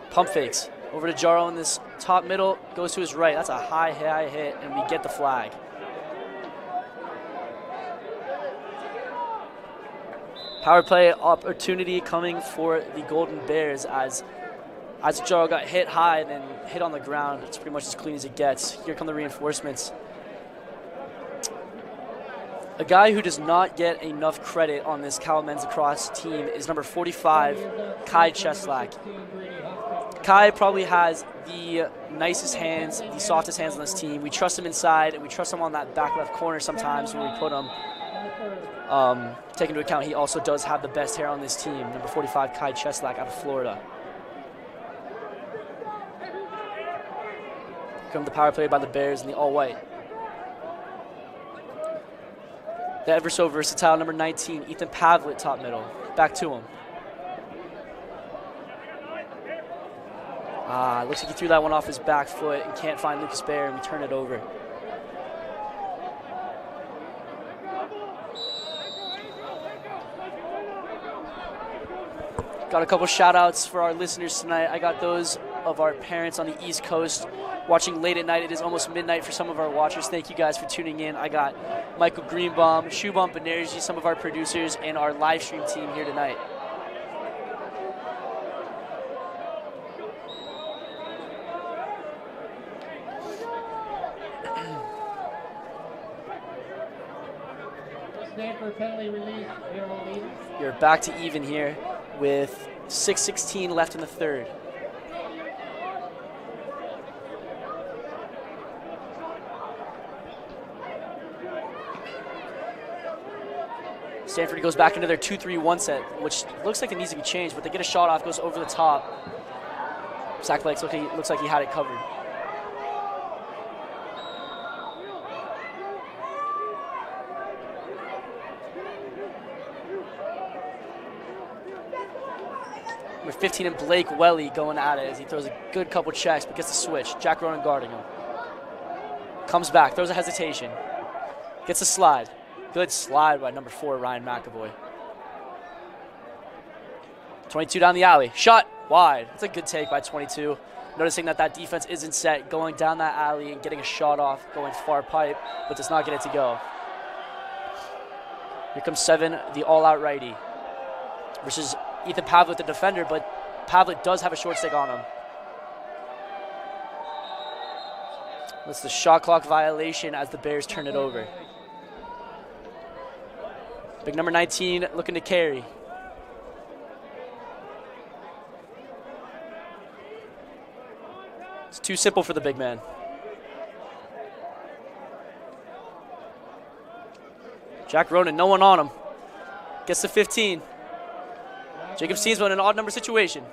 Pump fakes. Over to Jaro in this top middle. Goes to his right. That's a high hit, and we get the flag. Power play opportunity coming for the Golden Bears as Jaro got hit high and then hit on the ground. It's pretty much as clean as it gets. Here come the reinforcements. A guy who does not get enough credit on this Cal men's lacrosse team is number 45, Kai Cheslak. Kai probably has the nicest hands, the softest hands on this team. We trust him inside, and we trust him on that back left corner sometimes when we put him. Take into account he also does have the best hair on this team, number 45, Kai Cheslak out of Florida. Here come the power play by the Bears in the all-white. The ever so versatile number 19, Ethan Pavlet, top middle. Back to him. Looks like he threw that one off his back foot and can't find Lucas Bayer, and we turn it over. Got a couple shout outs for our listeners tonight. I got those of our parents on the East Coast watching late at night. It is almost midnight for some of our watchers. Thank you guys for tuning in. I got Michael Greenbaum, Shoebump Banerjee, some of our producers, and our live stream team here tonight. Stanford penalty release, 0 lead. You're back to even here with 6:16 left in the third. Stanford goes back into their 2-3-1 set, which looks like it needs to be changed, but they get a shot off, goes over the top. Zach Blake looks like he had it covered. Number 15 and Blake Welly going at it as he throws a good couple checks, but gets the switch. Jack Ronan guarding him. Comes back, throws a hesitation. Gets a slide. Good slide by number 4, Ryan McAvoy. 22 down the alley. Shot wide. That's a good take by 22. Noticing that defense isn't set, going down that alley and getting a shot off, going far pipe, but does not get it to go. Here comes 7, the all-out righty, versus Ethan Pavlet, the defender, but Pavlet does have a short stick on him. That's the shot clock violation as the Bears turn it over. Big number 19 looking to carry. It's too simple for the big man. Jack Ronan, no one on him. Gets to 15. Jacob Steensma in an odd number situation.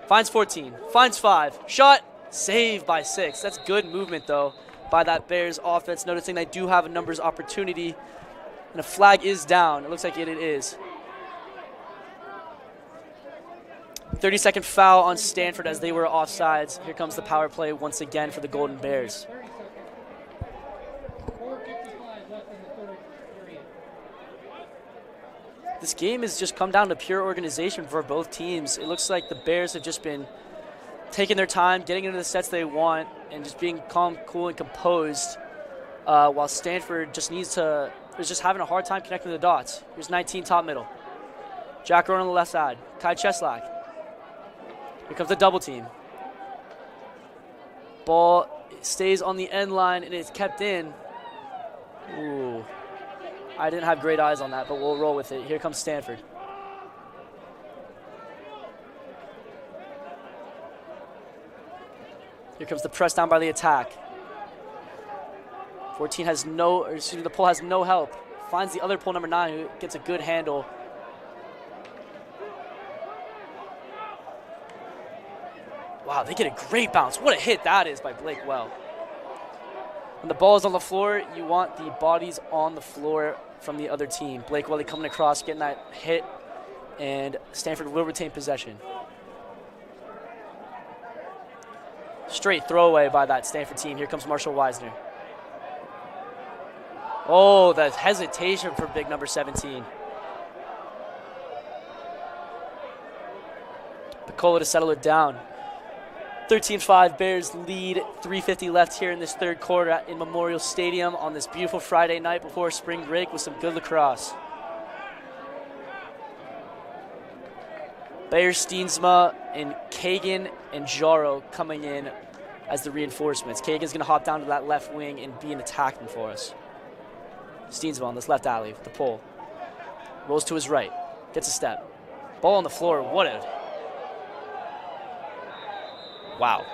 Finds 14, finds 5. Shot, saved by 6. That's good movement, though, by that Bears offense, noticing they do have a numbers opportunity. And a flag is down. It looks like it is. 30-second foul on Stanford as they were offsides. Here comes the power play once again for the Golden Bears. This game has just come down to pure organization for both teams. It looks like the Bears have just been taking their time, getting into the sets they want, and just being calm, cool, and composed, while Stanford just is just having a hard time connecting the dots. Here's 19 top middle. Jack Ronan on the left side. Kai Cheslak. Here comes the double team. Ball stays on the end line and it's kept in. Ooh. I didn't have great eyes on that, but we'll roll with it. Here comes Stanford. Here comes the press down by the attack. 14 has the pole has no help. Finds the other pole, number 9, who gets a good handle. Wow, they get a great bounce. What a hit that is by Blake Well. When the ball is on the floor, you want the bodies on the floor from the other team. Blake Welly coming across, getting that hit, and Stanford will retain possession. Straight throwaway by that Stanford team. Here comes Marshall Weisner. Oh, the hesitation for big number 17. Picola to settle it down. 13-5, Bears lead, 3:50 left here in this third quarter in Memorial Stadium on this beautiful Friday night before spring break with some good lacrosse. Bayer, Steensma, and Kagan and Jaro coming in as the reinforcements. Kagan's going to hop down to that left wing and be an attackman for us. Steensma on this left alley with the pole. Rolls to his right. Gets a step. Ball on the floor. What a... Wow.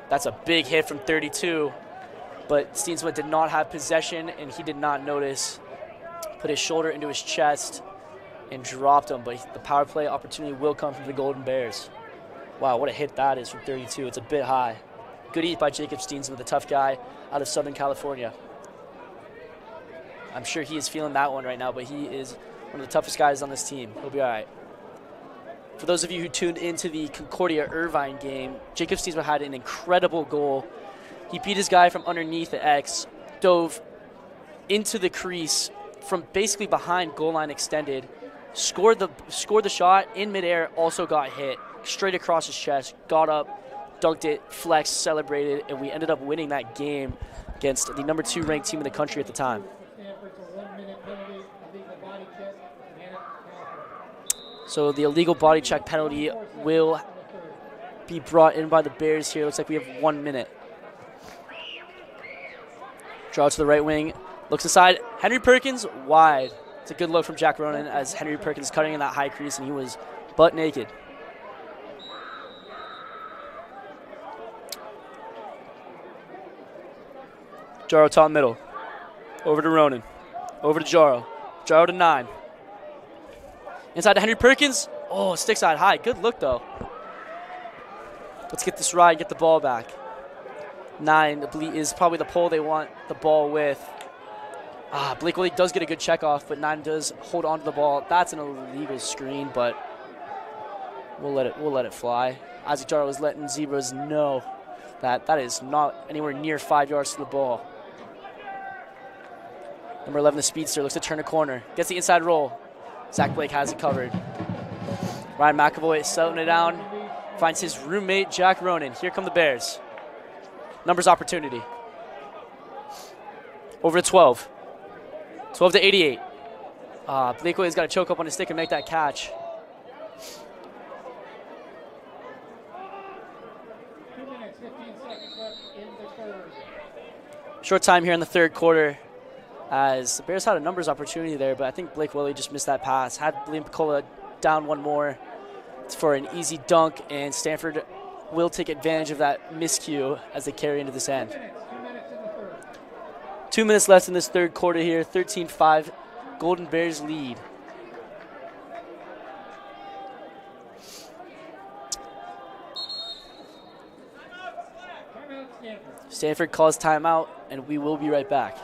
That's a big hit from 32. But Steensma did not have possession, and he did not notice. Put his shoulder into his chest and dropped him. But the power play opportunity will come from the Golden Bears. Wow, what a hit that is from 32. It's a bit high. Good eat by Jacob Steensma, the tough guy out of Southern California. I'm sure he is feeling that one right now, but he is one of the toughest guys on this team. He'll be all right. For those of you who tuned into the Concordia-Irvine game, Jacob Steensma had an incredible goal. He beat his guy from underneath the X, dove into the crease from basically behind goal line extended, scored the shot in midair, also got hit straight across his chest, got up, dunked it, flexed, celebrated, and we ended up winning that game against the number 2 ranked team in the country at the time. So the illegal body check penalty will be brought in by the Bears here. Looks like we have 1 minute. Draw to the right wing. Looks aside. Henry Perkins wide. It's a good look from Jack Ronan as Henry Perkins cutting in that high crease, and he was butt naked. Jaro top middle. Over to Ronan. Over to Jaro. Jaro to 9. Inside to Henry Perkins. Oh, stick side high. Good look, though. Let's get this ride, get the ball back. 9 is probably the pole they want the ball with. Blake Willie does get a good check off, but 9 does hold on to the ball. That's an illegal screen, but we'll let it fly. Isaac Jaro is letting Zebras know that that is not anywhere near 5 yards to the ball. Number 11, the speedster, looks to turn a corner. Gets the inside roll. Zach Blake has it covered. Ryan McAvoy settling it down. Finds his roommate, Jack Ronan. Here come the Bears. Numbers opportunity. Over to 12. 12 to 88. Blake Williams got to choke up on his stick and make that catch. 2 minutes, 15 seconds left in the third. Short time here in the third quarter as the Bears had a numbers opportunity there, but I think Blake Willie just missed that pass. Had Liam Picola down one more for an easy dunk, and Stanford will take advantage of that miscue as they carry into this end. 2 minutes in the third. 2 minutes left in this third quarter here. 13-5, Golden Bears lead. Timeout, Stanford. Stanford calls timeout, and we will be right back.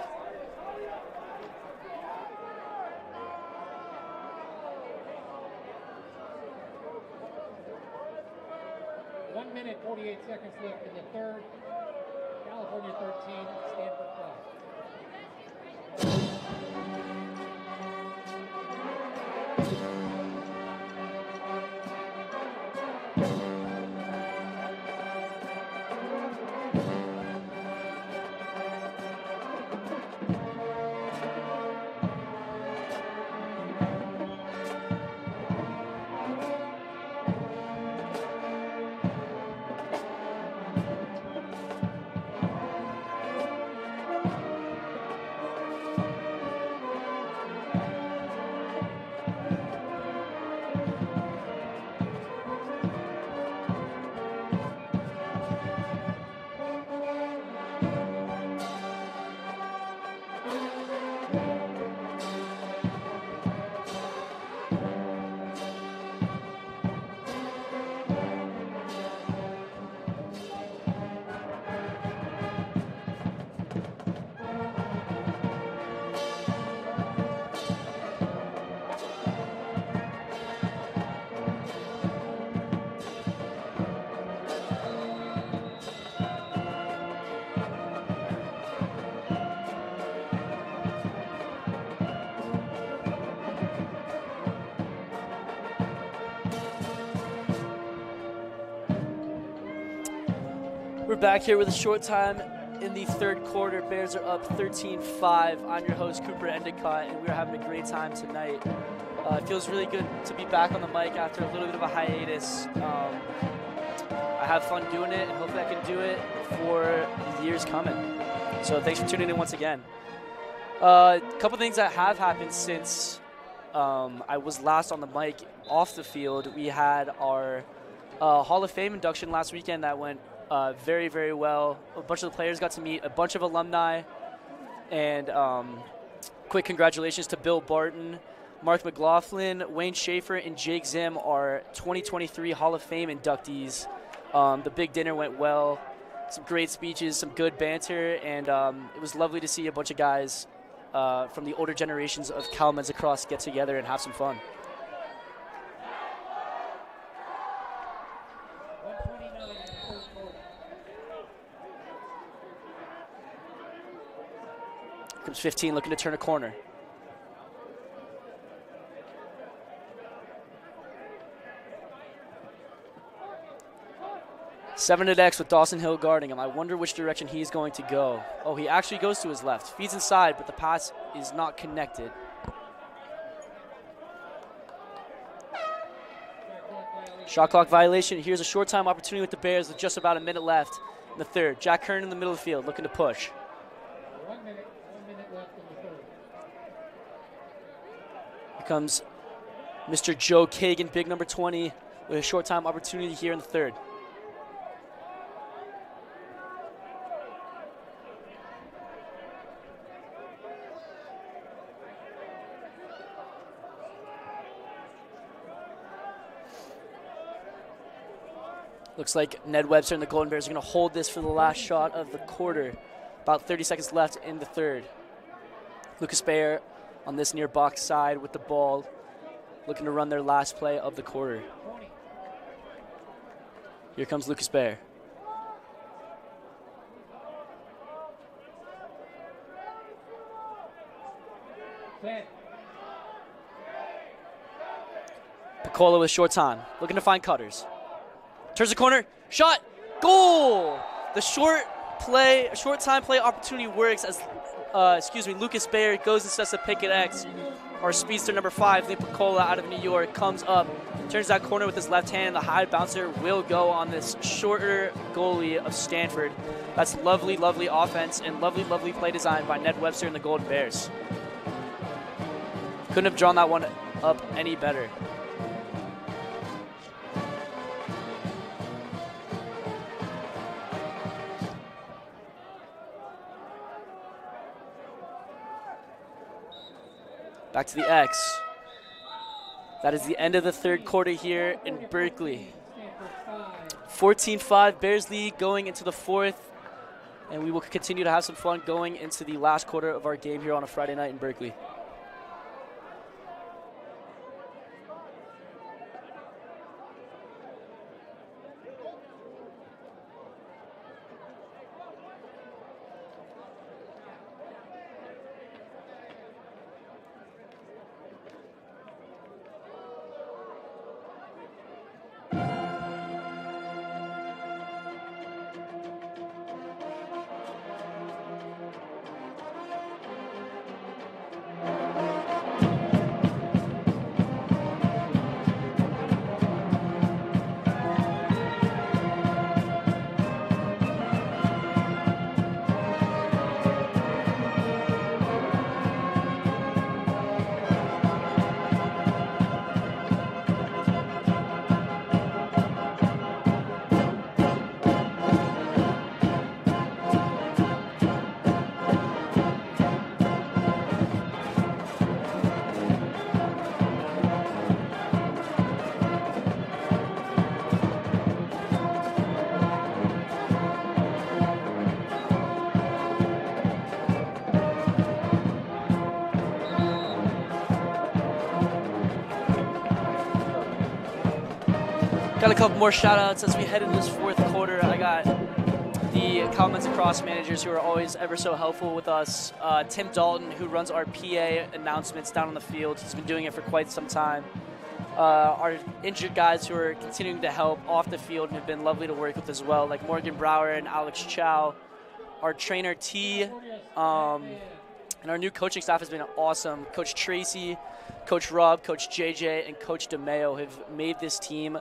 1 minute, 48 seconds left in the third. California 13, Stanford 5. We're back here with a short time in the third quarter. Bears are up 13-5. I'm your host, Cooper Endicott, and we're having a great time tonight. It feels really good to be back on the mic after a little bit of a hiatus. I have fun doing it, and hopefully I can do it for the years coming. So thanks for tuning in once again. A couple things that have happened since I was last on the mic off the field. We had our Hall of Fame induction last weekend that went very, very well. A bunch of the players got to meet a bunch of alumni. And quick congratulations to Bill Barton, Mark McLaughlin, Wayne Schaefer, and Jake Zim, our 2023 Hall of Fame inductees. The big dinner went well. Some great speeches, some good banter, and it was lovely to see a bunch of guys from the older generations of Cal men's lacrosse get together and have some fun. 129 in the third quarter. Comes 15 looking to turn a corner. Seven at X with Dawson Hill guarding him. I wonder which direction he's going to go. Oh, he actually goes to his left. Feeds inside, but the pass is not connected. Shot clock violation. Here's a short time opportunity with the Bears with just about a minute left in the third. Jack Kern in the middle of the field looking to push. 1 minute left in the third. Here comes Mr. Joe Kagan, big number 20, with a short time opportunity here in the third. Looks like Ned Webster and the Golden Bears are going to hold this for the last shot of the quarter. About 30 seconds left in the third. Lucas Bayer on this near box side with the ball, looking to run their last play of the quarter. Here comes Lucas Bayer. Picola with short time, looking to find cutters. Turns the corner, shot, goal! The short time play opportunity works as, Lucas Bayer goes and sets the pick at X. Our speedster number 5, Lee Picola out of New York, comes up, turns that corner with his left hand. The high bouncer will go on this shorter goalie of Stanford. That's lovely, lovely offense and lovely, lovely play design by Ned Webster and the Golden Bears. Couldn't have drawn that one up any better. Back to the X. That is the end of the third quarter here in Berkeley. 14-5 Bears lead going into the fourth. And we will continue to have some fun going into the last quarter of our game here on a Friday night in Berkeley. Got a couple more shout-outs as we head into this fourth quarter. I got the Cal men's lacrosse managers who are always ever so helpful with us. Tim Dalton, who runs our PA announcements down on the field. He's been doing it for quite some time. Our injured guys who are continuing to help off the field and have been lovely to work with as well, like Morgan Brower and Alex Chow. Our trainer T, and our new coaching staff has been awesome. Coach Tracy, Coach Rob, Coach JJ, and Coach DeMeo have made this team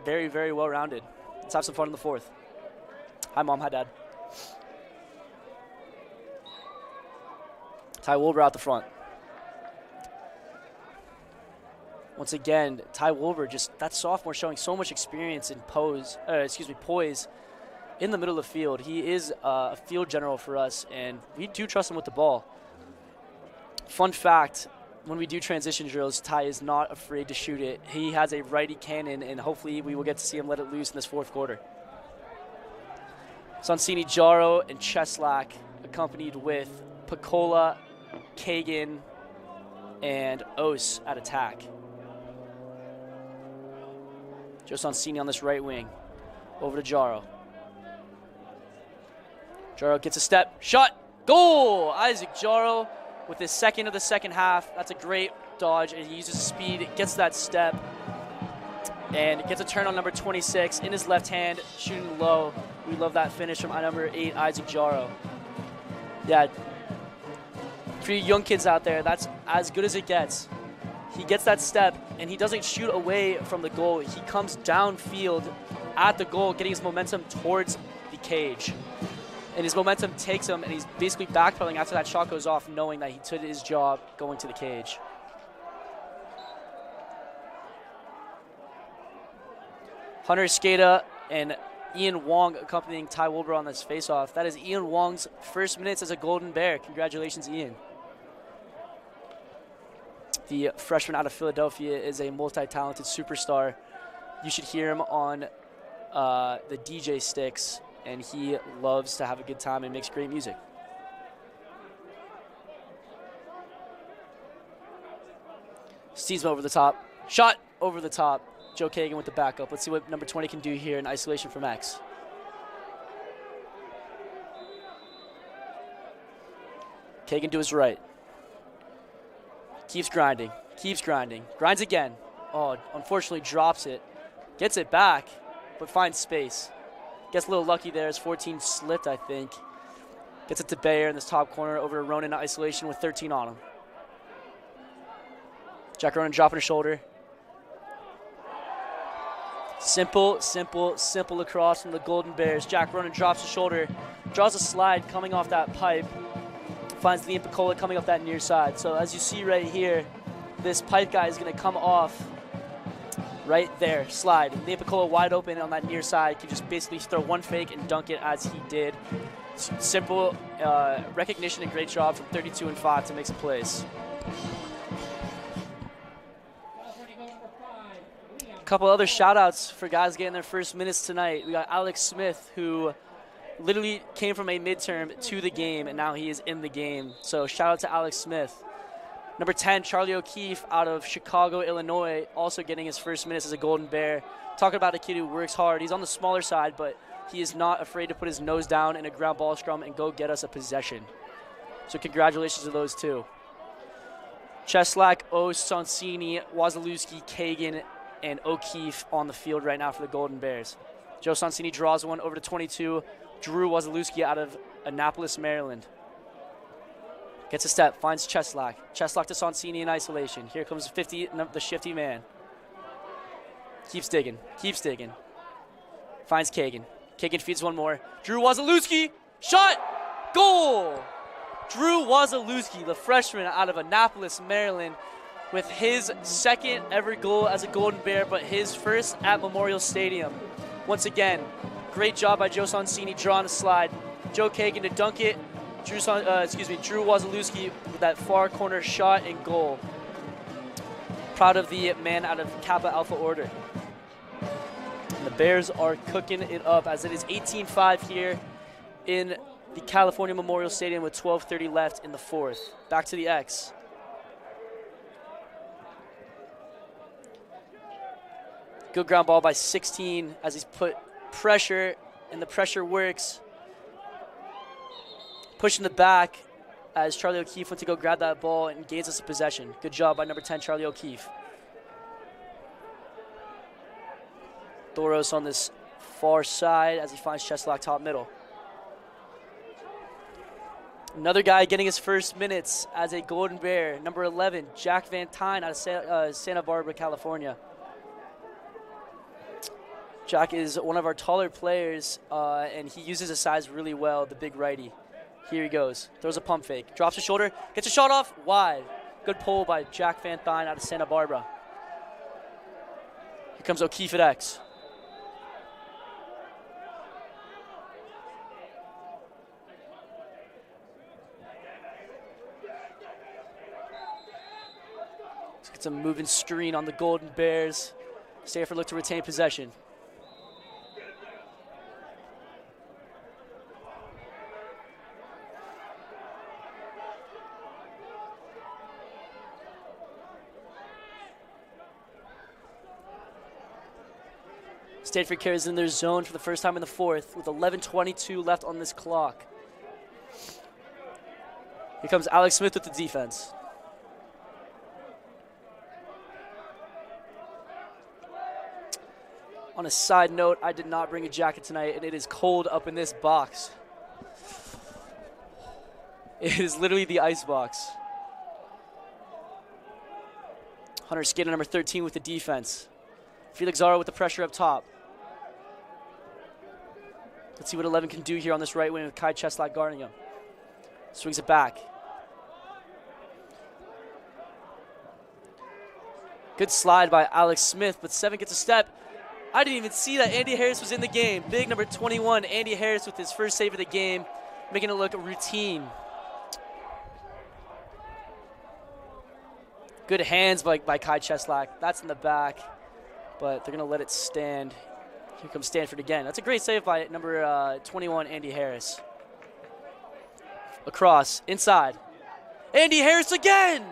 very, very well-rounded. Let's have some fun in the fourth. Hi, Mom. Hi, Dad. Ty Wilbur out the front. Once again, Ty Wilbur, just that sophomore showing so much experience in poise in the middle of the field. He is a field general for us, and we do trust him with the ball. Fun fact, when we do transition drills, Ty is not afraid to shoot it. He has a righty cannon, and hopefully we will get to see him let it loose in this fourth quarter. Sonsini Jaro and Cheslak, accompanied with Picola Kagan, and Ose at attack. Joe Sonsini on this right wing. Over to Jaro. Jaro gets a step. Shot. Goal! Isaac Jaro with his second of the second half. That's a great dodge. And he uses speed, gets that step, and gets a turn on number 26 in his left hand, shooting low. We love that finish from number 8, Isaac Jaro. Yeah, for you young kids out there, that's as good as it gets. He gets that step, and he doesn't shoot away from the goal. He comes downfield at the goal, getting his momentum towards the cage. And his momentum takes him, and he's basically backpedaling after that shot goes off, knowing that he did his job going to the cage. Hunter Skada and Ian Wong accompanying Ty Wilbur on this faceoff. That is Ian Wong's first minutes as a Golden Bear. Congratulations, Ian. The freshman out of Philadelphia is a multi-talented superstar. You should hear him on the DJ sticks, and he loves to have a good time and makes great music. Steesma over the top. Shot over the top. Joe Kagan with the backup. Let's see what number 20 can do here in isolation from X. Kagan to his right. Keeps grinding. Keeps grinding. Grinds again. Oh, unfortunately drops it. Gets it back, but finds space. Gets a little lucky there as 14 slipped, I think. Gets it to Bayer in this top corner over to Ronan in isolation with 13 on him. Jack Ronan dropping his shoulder. Simple, simple, simple lacrosse from the Golden Bears. Jack Ronan drops his shoulder, draws a slide coming off that pipe, finds the Impicola coming up that near side. So as you see right here, this pipe guy is going to come off right there, slide. The Impicola wide open on that near side, can just basically throw one fake and dunk it as he did. Simple recognition and great job from 32 and 5 to make some plays. A couple other shout-outs for guys getting their first minutes tonight. We got Alex Smith, who literally came from a midterm to the game, and now he is in the game. So shout-out to Alex Smith. Number 10, Charlie O'Keefe out of Chicago, Illinois, also getting his first minutes as a Golden Bear. Talking about a kid who works hard. He's on the smaller side, but he is not afraid to put his nose down in a ground ball scrum and go get us a possession. So congratulations to those two. Cheslak, Ose, Sonsini, Wasilewski, Kagan, and O'Keefe on the field right now for the Golden Bears. Joe Sonsini draws one over to 22. Drew Wasilewski out of Annapolis, Maryland. Gets a step, finds Cheslak. Cheslak to Sonsini in isolation. Here comes 50, the shifty man. Keeps digging, keeps digging. Finds Kagan. Kagan feeds one more. Drew Wasilewski, shot, goal! Drew Wasilewski, the freshman out of Annapolis, Maryland, with his second ever goal as a Golden Bear, but his first at Memorial Stadium. Once again, great job by Joe Sonsini drawing a slide. Joe Kagan to dunk it. Drew Wasilewski with that far corner shot and goal. Proud of the man out of Kappa Alpha Order. And the Bears are cooking it up as it is 18-5 here in the California Memorial Stadium with 12:30 left in the fourth. Back to the X. Good ground ball by 16 as he's put pressure, and the pressure works. Pushing the back as Charlie O'Keefe went to go grab that ball and gains us a possession. Good job by number 10, Charlie O'Keefe. Doros on this far side as he finds Cheslak top middle. Another guy getting his first minutes as a Golden Bear, number 11, Jack Van Tine out of Santa Barbara, California. Jack is one of our taller players, and he uses his size really well, the big righty. Here he goes. Throws a pump fake. Drops his shoulder. Gets a shot off. Wide. Good pull by Jack Van Tine out of Santa Barbara. Here comes O'Keefe at X. Let's get some moving screen on the Golden Bears. Stanford look to retain possession. Stanford carries in their zone for the first time in the fourth with 11:22 left on this clock. Here comes Alex Smith with the defense. On a side note, I did not bring a jacket tonight, and it is cold up in this box. It is literally the ice box. Hunter Skater, number 13, with the defense. Felix Zara with the pressure up top. Let's see what 11 can do here on this right wing with Kai Cheslak guarding him. Swings it back. Good slide by Alex Smith, but 7 gets a step. I didn't even see that Andy Harris was in the game. Big number 21, Andy Harris with his first save of the game, making it look routine. Good hands by Kai Cheslak. That's in the back, but they're going to let it stand. Here comes Stanford again. That's a great save by number 21, Andy Harris. Across, inside. Andy Harris again!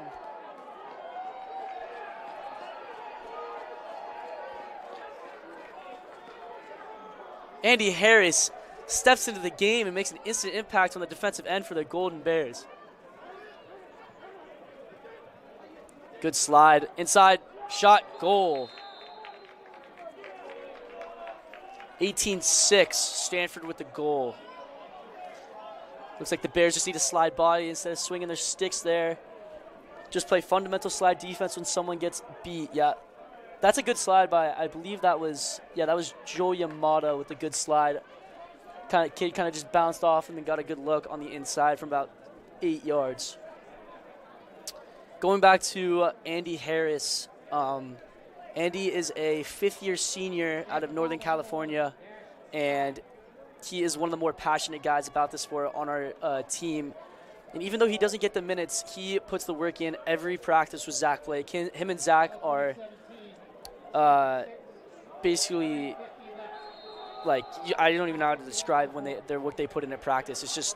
Andy Harris steps into the game and makes an instant impact on the defensive end for the Golden Bears. Good slide. Inside, shot, goal. 18-6, Stanford with the goal. Looks like the Bears just need to slide body instead of swinging their sticks there. Just play fundamental slide defense when someone gets beat. Yeah, that's a good slide by, I believe that was Joe Yamada with a good slide. Kid kind of just bounced off and then got a good look on the inside from about 8 yards. Going back to Andy Harris. Andy is a fifth-year senior out of Northern California, and he is one of the more passionate guys about the sport on our team. And even though he doesn't get the minutes, he puts the work in every practice with Zach Blake. Him and Zach are basically, like, I don't even know how to describe when their what they put into practice. It's just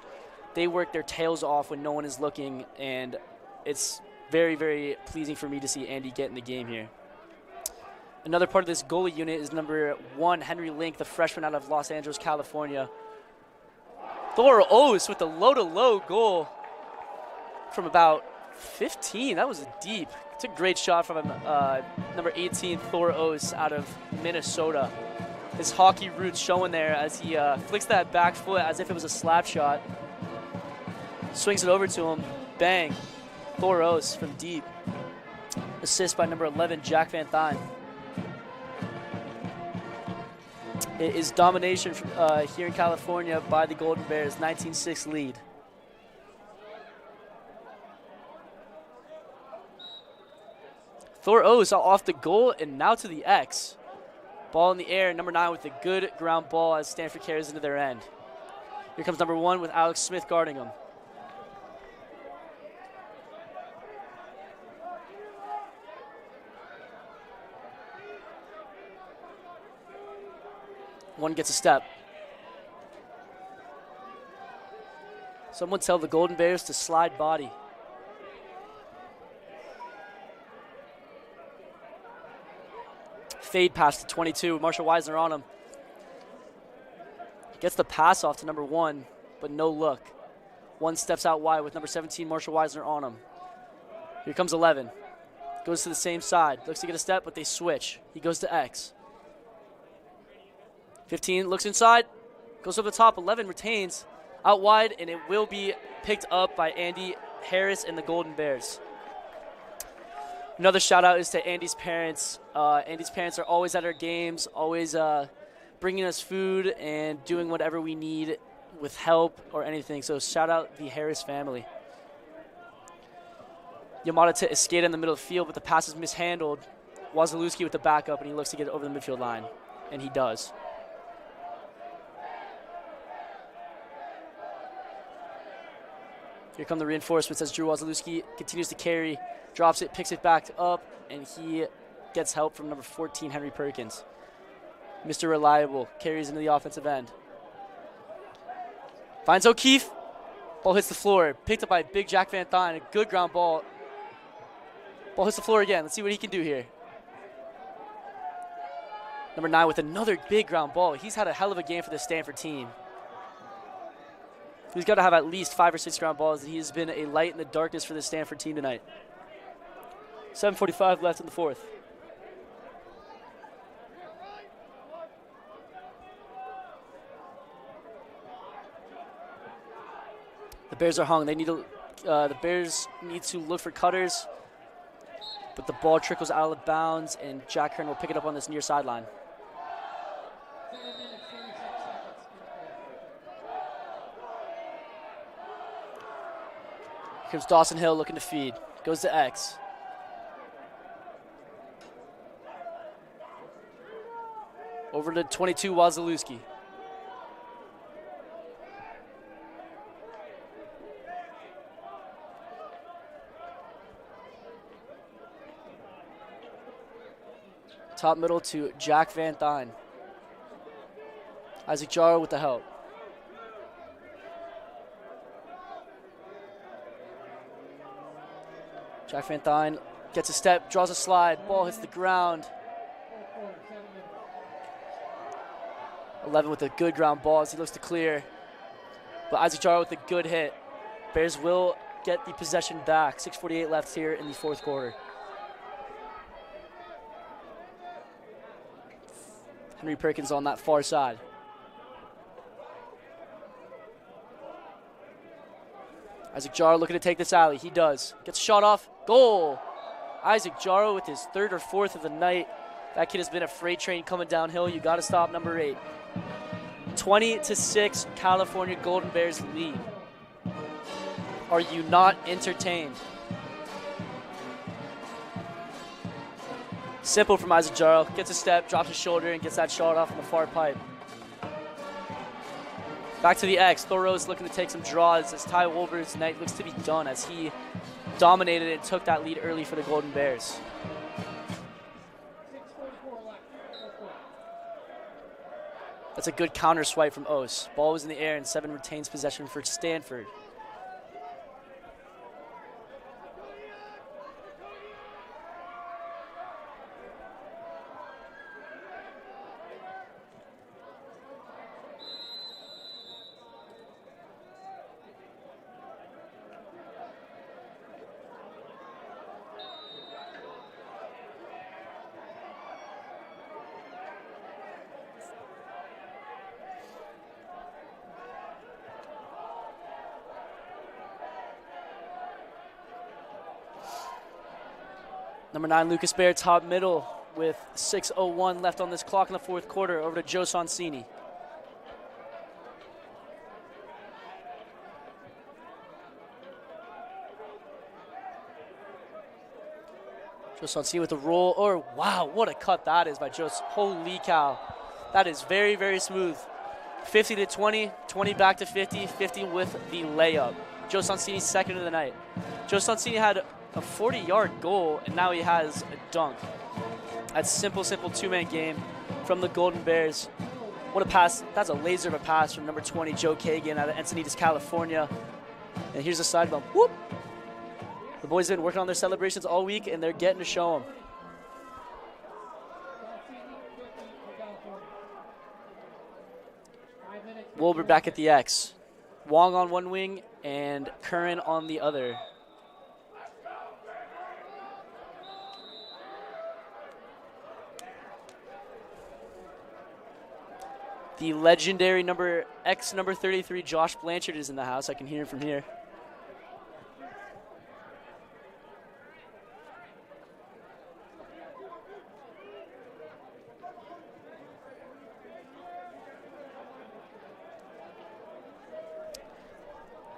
they work their tails off when no one is looking, and it's very, very pleasing for me to see Andy get in the game here. Another part of this goalie unit is number 1, Henry Link, the freshman out of Los Angeles, California. Thor O's with the low-to-low goal from about 15. That was deep. It's a great shot from number 18, Thor O's out of Minnesota. His hockey roots showing there as he flicks that back foot as if it was a slap shot. Swings it over to him. Bang. Thor O's from deep. Assist by number 11, Jack Van Thyn. It is domination here in California by the Golden Bears, 19-6 lead. Thor O's off the goal and now to the X. Ball in the air, number 9 with a good ground ball as Stanford carries into their end. Here comes number 1 with Alex Smith guarding him. One gets a step. Someone tell the Golden Bears to slide body. Fade pass to 22. Marshall Weisner on him. Gets the pass off to number 1, but no look. 1 steps out wide with number 17, Marshall Weisner on him. Here comes 11. Goes to the same side. Looks to get a step, but they switch. He goes to X. 15 looks inside, goes over the top. 11 retains out wide, and it will be picked up by Andy Harris and the Golden Bears. Another shout out is to Andy's parents. Andy's parents are always at our games, always bringing us food and doing whatever we need with help or anything. So shout out the Harris family. Yamada to Escada in the middle of the field, but the pass is mishandled. Wazalewski with the backup, and he looks to get it over the midfield line, and he does. Here come the reinforcements as Drew Wazalewski continues to carry, drops it, picks it back up, and he gets help from number 14, Henry Perkins. Mr. Reliable carries into the offensive end. Finds O'Keefe. Ball hits the floor. Picked up by big Jack Van Thyn. A good ground ball. Ball hits the floor again. Let's see what he can do here. Number 9 with another big ground ball. He's had a hell of a game for the Stanford team. He's got to have at least 5 or 6 ground balls. He's been a light in the darkness for the Stanford team tonight. 7:45 left in the fourth. The Bears are hung. They need to. The Bears need to look for cutters, but the ball trickles out of bounds, and Jack Hearn will pick it up on this near sideline. Here comes Dawson Hill looking to feed. Goes to X. Over to 22, Wazalewski. Top middle to Jack Van Thyn. Isaac Jaro with the help. Jack Van Thyn gets a step, draws a slide, ball hits the ground. 11 with a good ground ball as he looks to clear. But Isaac Jaro with a good hit. Bears will get the possession back. 6:48 left here in the fourth quarter. Henry Perkins on that far side. Isaac Jaro looking to take this alley. He does. Gets a shot off. Goal. Isaac Jaro with his 3rd or 4th of the night. That kid has been a freight train coming downhill. You got to stop number 8. 20-6, California Golden Bears lead. Are you not entertained? Simple from Isaac Jaro. Gets a step, drops his shoulder, and gets that shot off on the far pipe. Back to the X. Thoreau's looking to take some draws as Ty Wolber's night looks to be done as he dominated and took that lead early for the Golden Bears. That's a good counter swipe from Ose. Ball was in the air and 7 retains possession for Stanford. Number 9, Lucas Baer, top middle with 6:01 left on this clock in the fourth quarter. Over to Joe Sonsini. Joe Sonsini with the roll. Or, wow, what a cut that is by Joe. Holy cow. That is very, very smooth. 50 to 20, 20 back to 50, 50 with the layup. Joe Sonsini's 2nd of the night. Joe Sonsini had a 40-yard goal, and now he has a dunk. That's simple 2-man game from the Golden Bears. What a pass. That's a laser of a pass from number 20, Joe Kagan out of Encinitas, California. And here's a side bump. Whoop! The boys have been working on their celebrations all week, and they're getting to show them. Wolber back at the X. Wong on one wing and Curran on the other. The legendary number 33, Josh Blanchard, is in the house. I can hear him from here.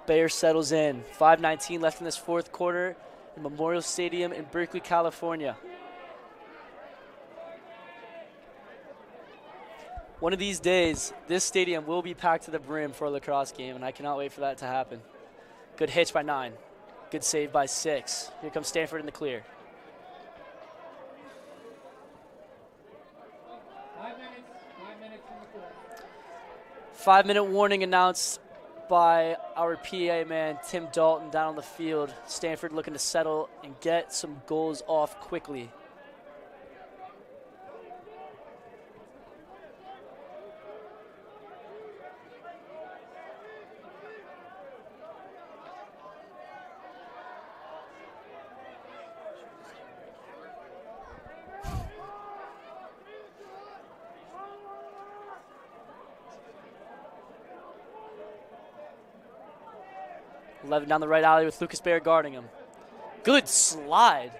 Bayer settles in. 5:19 left in this fourth quarter in Memorial Stadium in Berkeley, California. One of these days, this stadium will be packed to the brim for a lacrosse game, and I cannot wait for that to happen. Good hitch by 9. Good save by 6. Here comes Stanford in the clear. 5 minutes. 5 minutes in the fourth. 5-minute warning announced by our PA man, Tim Dalton, down on the field. Stanford looking to settle and get some goals off quickly. 11 down the right alley with Lucas Bear guarding him. Good slide.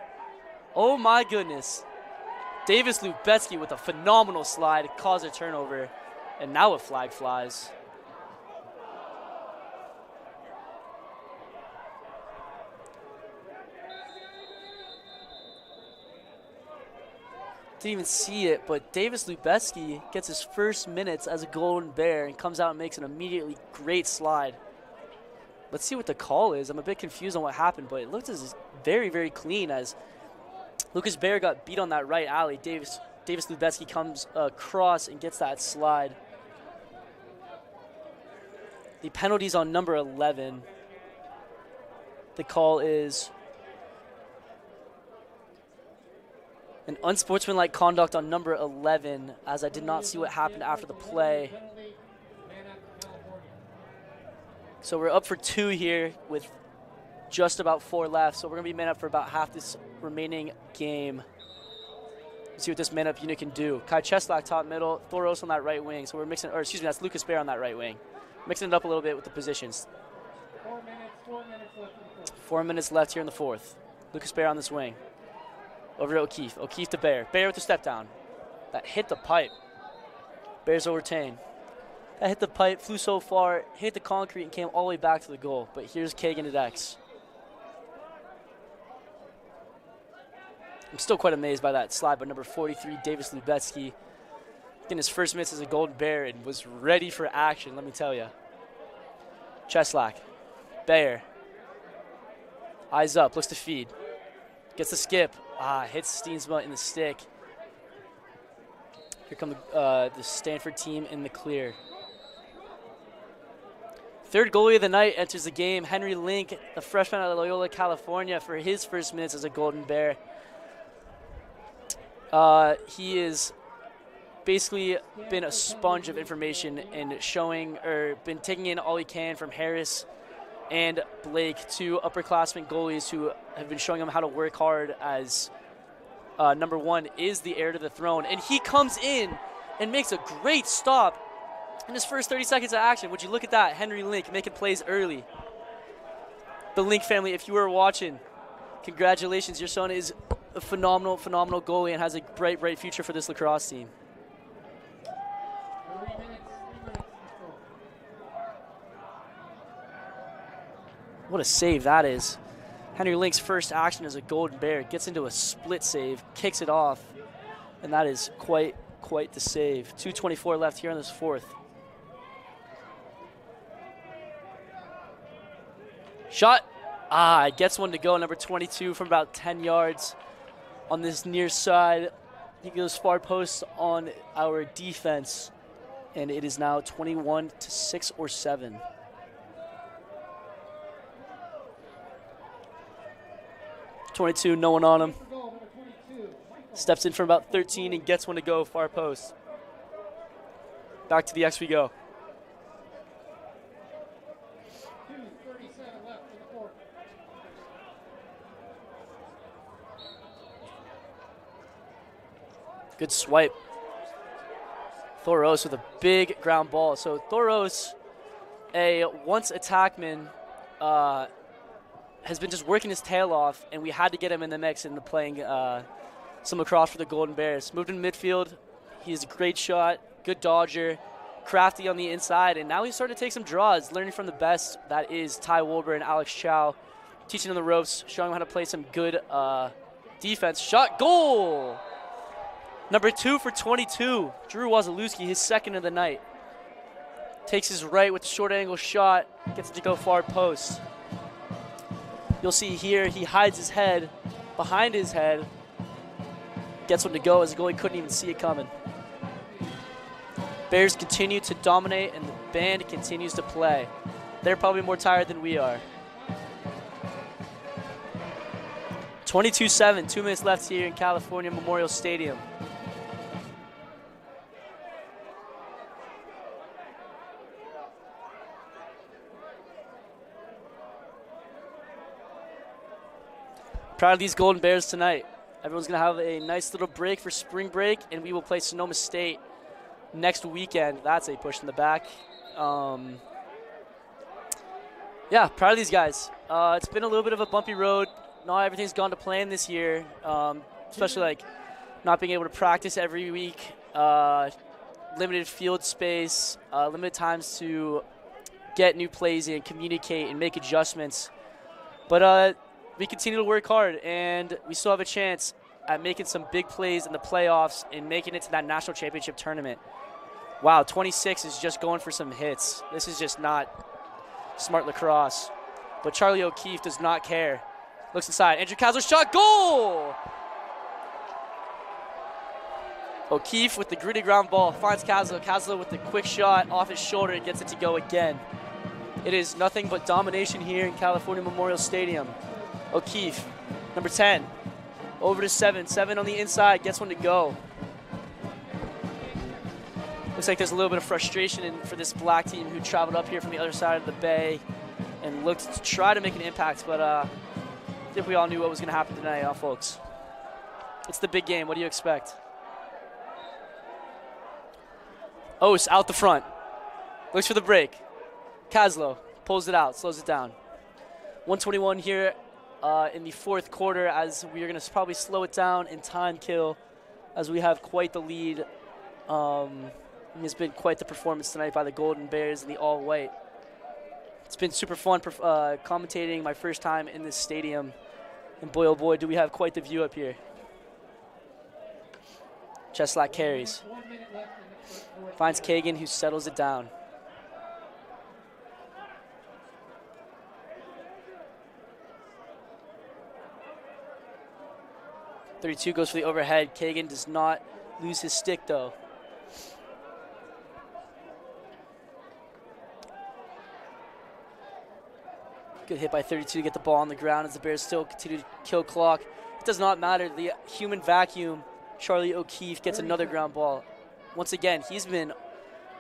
Oh my goodness. Davis Lubetsky with a phenomenal slide, caused a turnover, and now a flag flies. Didn't even see it, but Davis Lubetsky gets his first minutes as a Golden Bear and comes out and makes an immediately great slide. Let's see what the call is. I'm a bit confused on what happened, but it looked as very, very clean as Lucas Bear got beat on that right alley. Davis Lubetsky comes across and gets that slide. The penalty's on number 11. The call is an unsportsmanlike conduct on number 11, as I did not see what happened after the play. So we're up for 2 here with just about 4 left. So we're going to be man up for about half this remaining game. Let's see what this man up unit can do. Kai Cheslak top middle, Thoros on that right wing. So we're mixing, or excuse me, that's Lucas Bear on that right wing. Mixing it up a little bit with the positions. 4 minutes left in the fourth. 4 minutes left here in the fourth. Lucas Bear on this wing. Over to O'Keefe. O'Keefe to Bear. Bear with the step down. That hit the pipe. Bears will retain. That hit the pipe, flew so far, hit the concrete, and came all the way back to the goal. But here's Kagan at X. I'm still quite amazed by that slide by number 43, Davis Lubetsky. Getting his first minutes as a Golden Bear and was ready for action, let me tell you. Cheslak. Bear. Eyes up, looks to feed. Gets the skip. Hits Steensma in the stick. Here come the Stanford team in the clear. Third goalie of the night enters the game. Henry Link, a freshman out of Loyola, California, for his first minutes as a Golden Bear. He is basically been a sponge of information and showing, or been taking in all he can from Harris and Blake, 2 upperclassmen goalies who have been showing him how to work hard, as number 1 is the heir to the throne. And he comes in and makes a great stop in his first 30 seconds of action. Would you look at that? Henry Link making plays early. The Link family, if you were watching, congratulations. Your son is a phenomenal, phenomenal goalie and has a bright, bright future for this lacrosse team. 3 minutes. What a save that is. Henry Link's first action as a Golden Bear, gets into a split save, kicks it off, and that is quite the save. 2:24 left here in this fourth. Shot. Gets one to go, number 22 from about 10 yards on this near side. He goes far post on our defense, and it is now 21-6 or 7. .22, no one on him. Steps in from about 13 and gets one to go, far post. Back to the X we go. 2:37 left in the fourth. Good swipe. Thoros with a big ground ball. So Thoros, a once attackman, has been just working his tail off, and we had to get him in the mix and playing some lacrosse for the Golden Bears. Moved in midfield. He's a great shot, good dodger, crafty on the inside, and now he's starting to take some draws, learning from the best. That is Ty Wolber and Alex Chow, teaching him the ropes, showing him how to play some good defense. Shot, goal! Number 2 for 22, Drew Wazalewski, his second of the night. Takes his right with a short angle shot, gets it to go far post. You'll see here he hides his head behind his head, gets one to go as the goalie couldn't even see it coming. Bears continue to dominate and the band continues to play. They're probably more tired than we are. 22-7, 2 minutes left here in California Memorial Stadium. Proud of these Golden Bears tonight. Everyone's going to have a nice little break for spring break, and we will play Sonoma State next weekend. That's a push in the back. Yeah, proud of these guys. It's been a little bit of a bumpy road. Not everything's gone to plan this year, especially like not being able to practice every week, limited field space, limited times to get new plays in, communicate, and make adjustments. But we continue to work hard, and we still have a chance at making some big plays in the playoffs and making it to that national championship tournament. Wow, 26 is just going for some hits. This is just not smart lacrosse. But Charlie O'Keefe does not care. Looks inside. Andrew Casler's shot. Goal! O'Keefe with the gritty ground ball finds Casler. Casler with the quick shot off his shoulder and gets it to go again. It is nothing but domination here in California Memorial Stadium. O'Keefe, number 10, over to 7. 7 on the inside, gets one to go. Looks like there's a little bit of frustration for this black team who traveled up here from the other side of the bay and looked to try to make an impact, but I think we all knew what was going to happen tonight, folks. It's the big game. What do you expect? Ose out the front. Looks for the break. Caslow pulls it out, slows it down. 1:21 here in the fourth quarter as we are going to probably slow it down and time kill as we have quite the lead. It's been quite the performance tonight by the Golden Bears and the all-white. It's been super fun commentating my first time in this stadium. And boy, oh boy, do we have quite the view up here. Cheslack carries. Finds Kagan, who settles it down. .32 goes for the overhead. Kagan does not lose his stick, though. Good hit by 32 to get the ball on the ground as the Bears still continue to kill clock. It does not matter. The human vacuum, Charlie O'Keefe gets another ground ball. Once again, he's been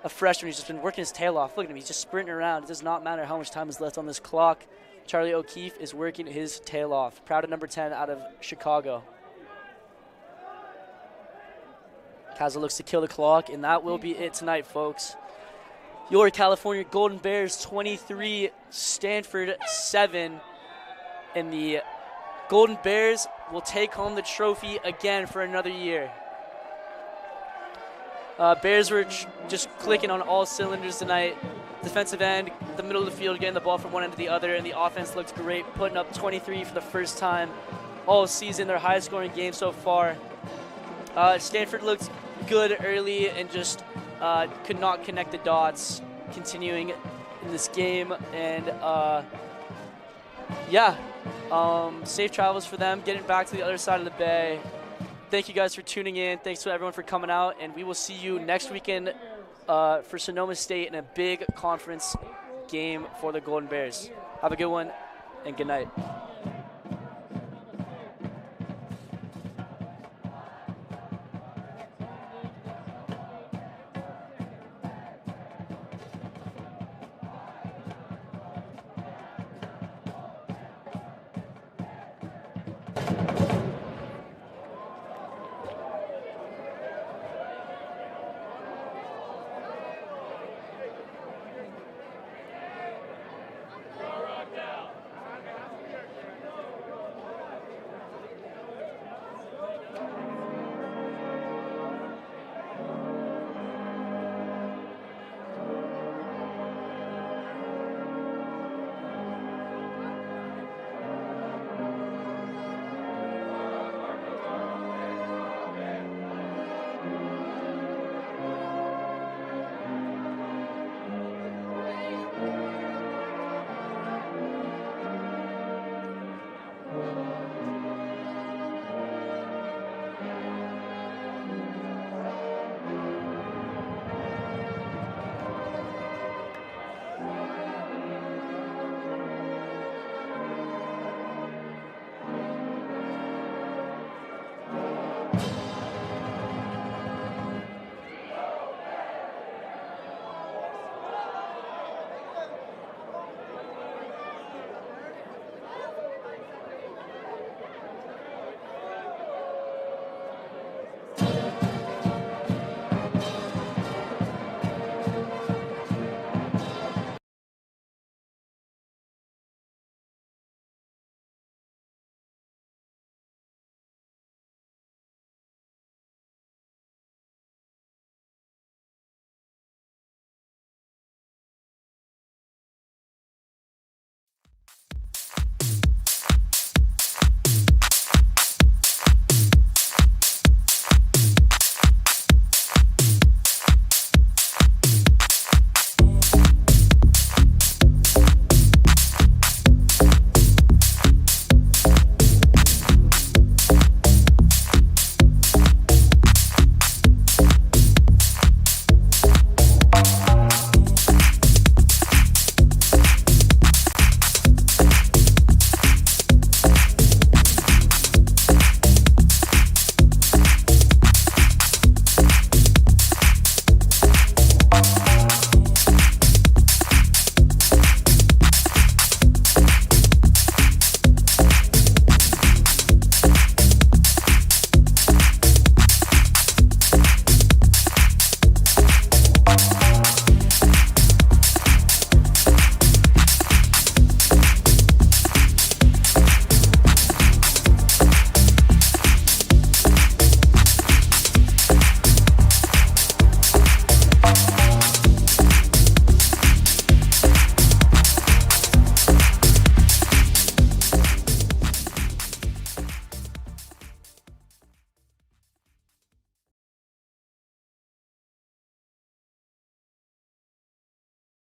a freshman. He's just been working his tail off. Look at him. He's just sprinting around. It does not matter how much time is left on this clock. Charlie O'Keefe is working his tail off. Proud of number 10 out of Chicago. Castle looks to kill the clock, and that will be it tonight, folks. Your California Golden Bears 23, Stanford 7, and the Golden Bears will take home the trophy again for another year. Bears were just clicking on all cylinders tonight. Defensive end, the middle of the field, getting the ball from one end to the other, and the offense looked great, putting up 23 for the first time all season, their highest scoring game so far. Stanford looked good early and just could not connect the dots continuing in this game. And safe travels for them, getting back to the other side of the bay. Thank you guys for tuning in. Thanks to everyone for coming out, and we will see you next weekend for Sonoma State in a big conference game for the Golden Bears. Have a good one, and good night.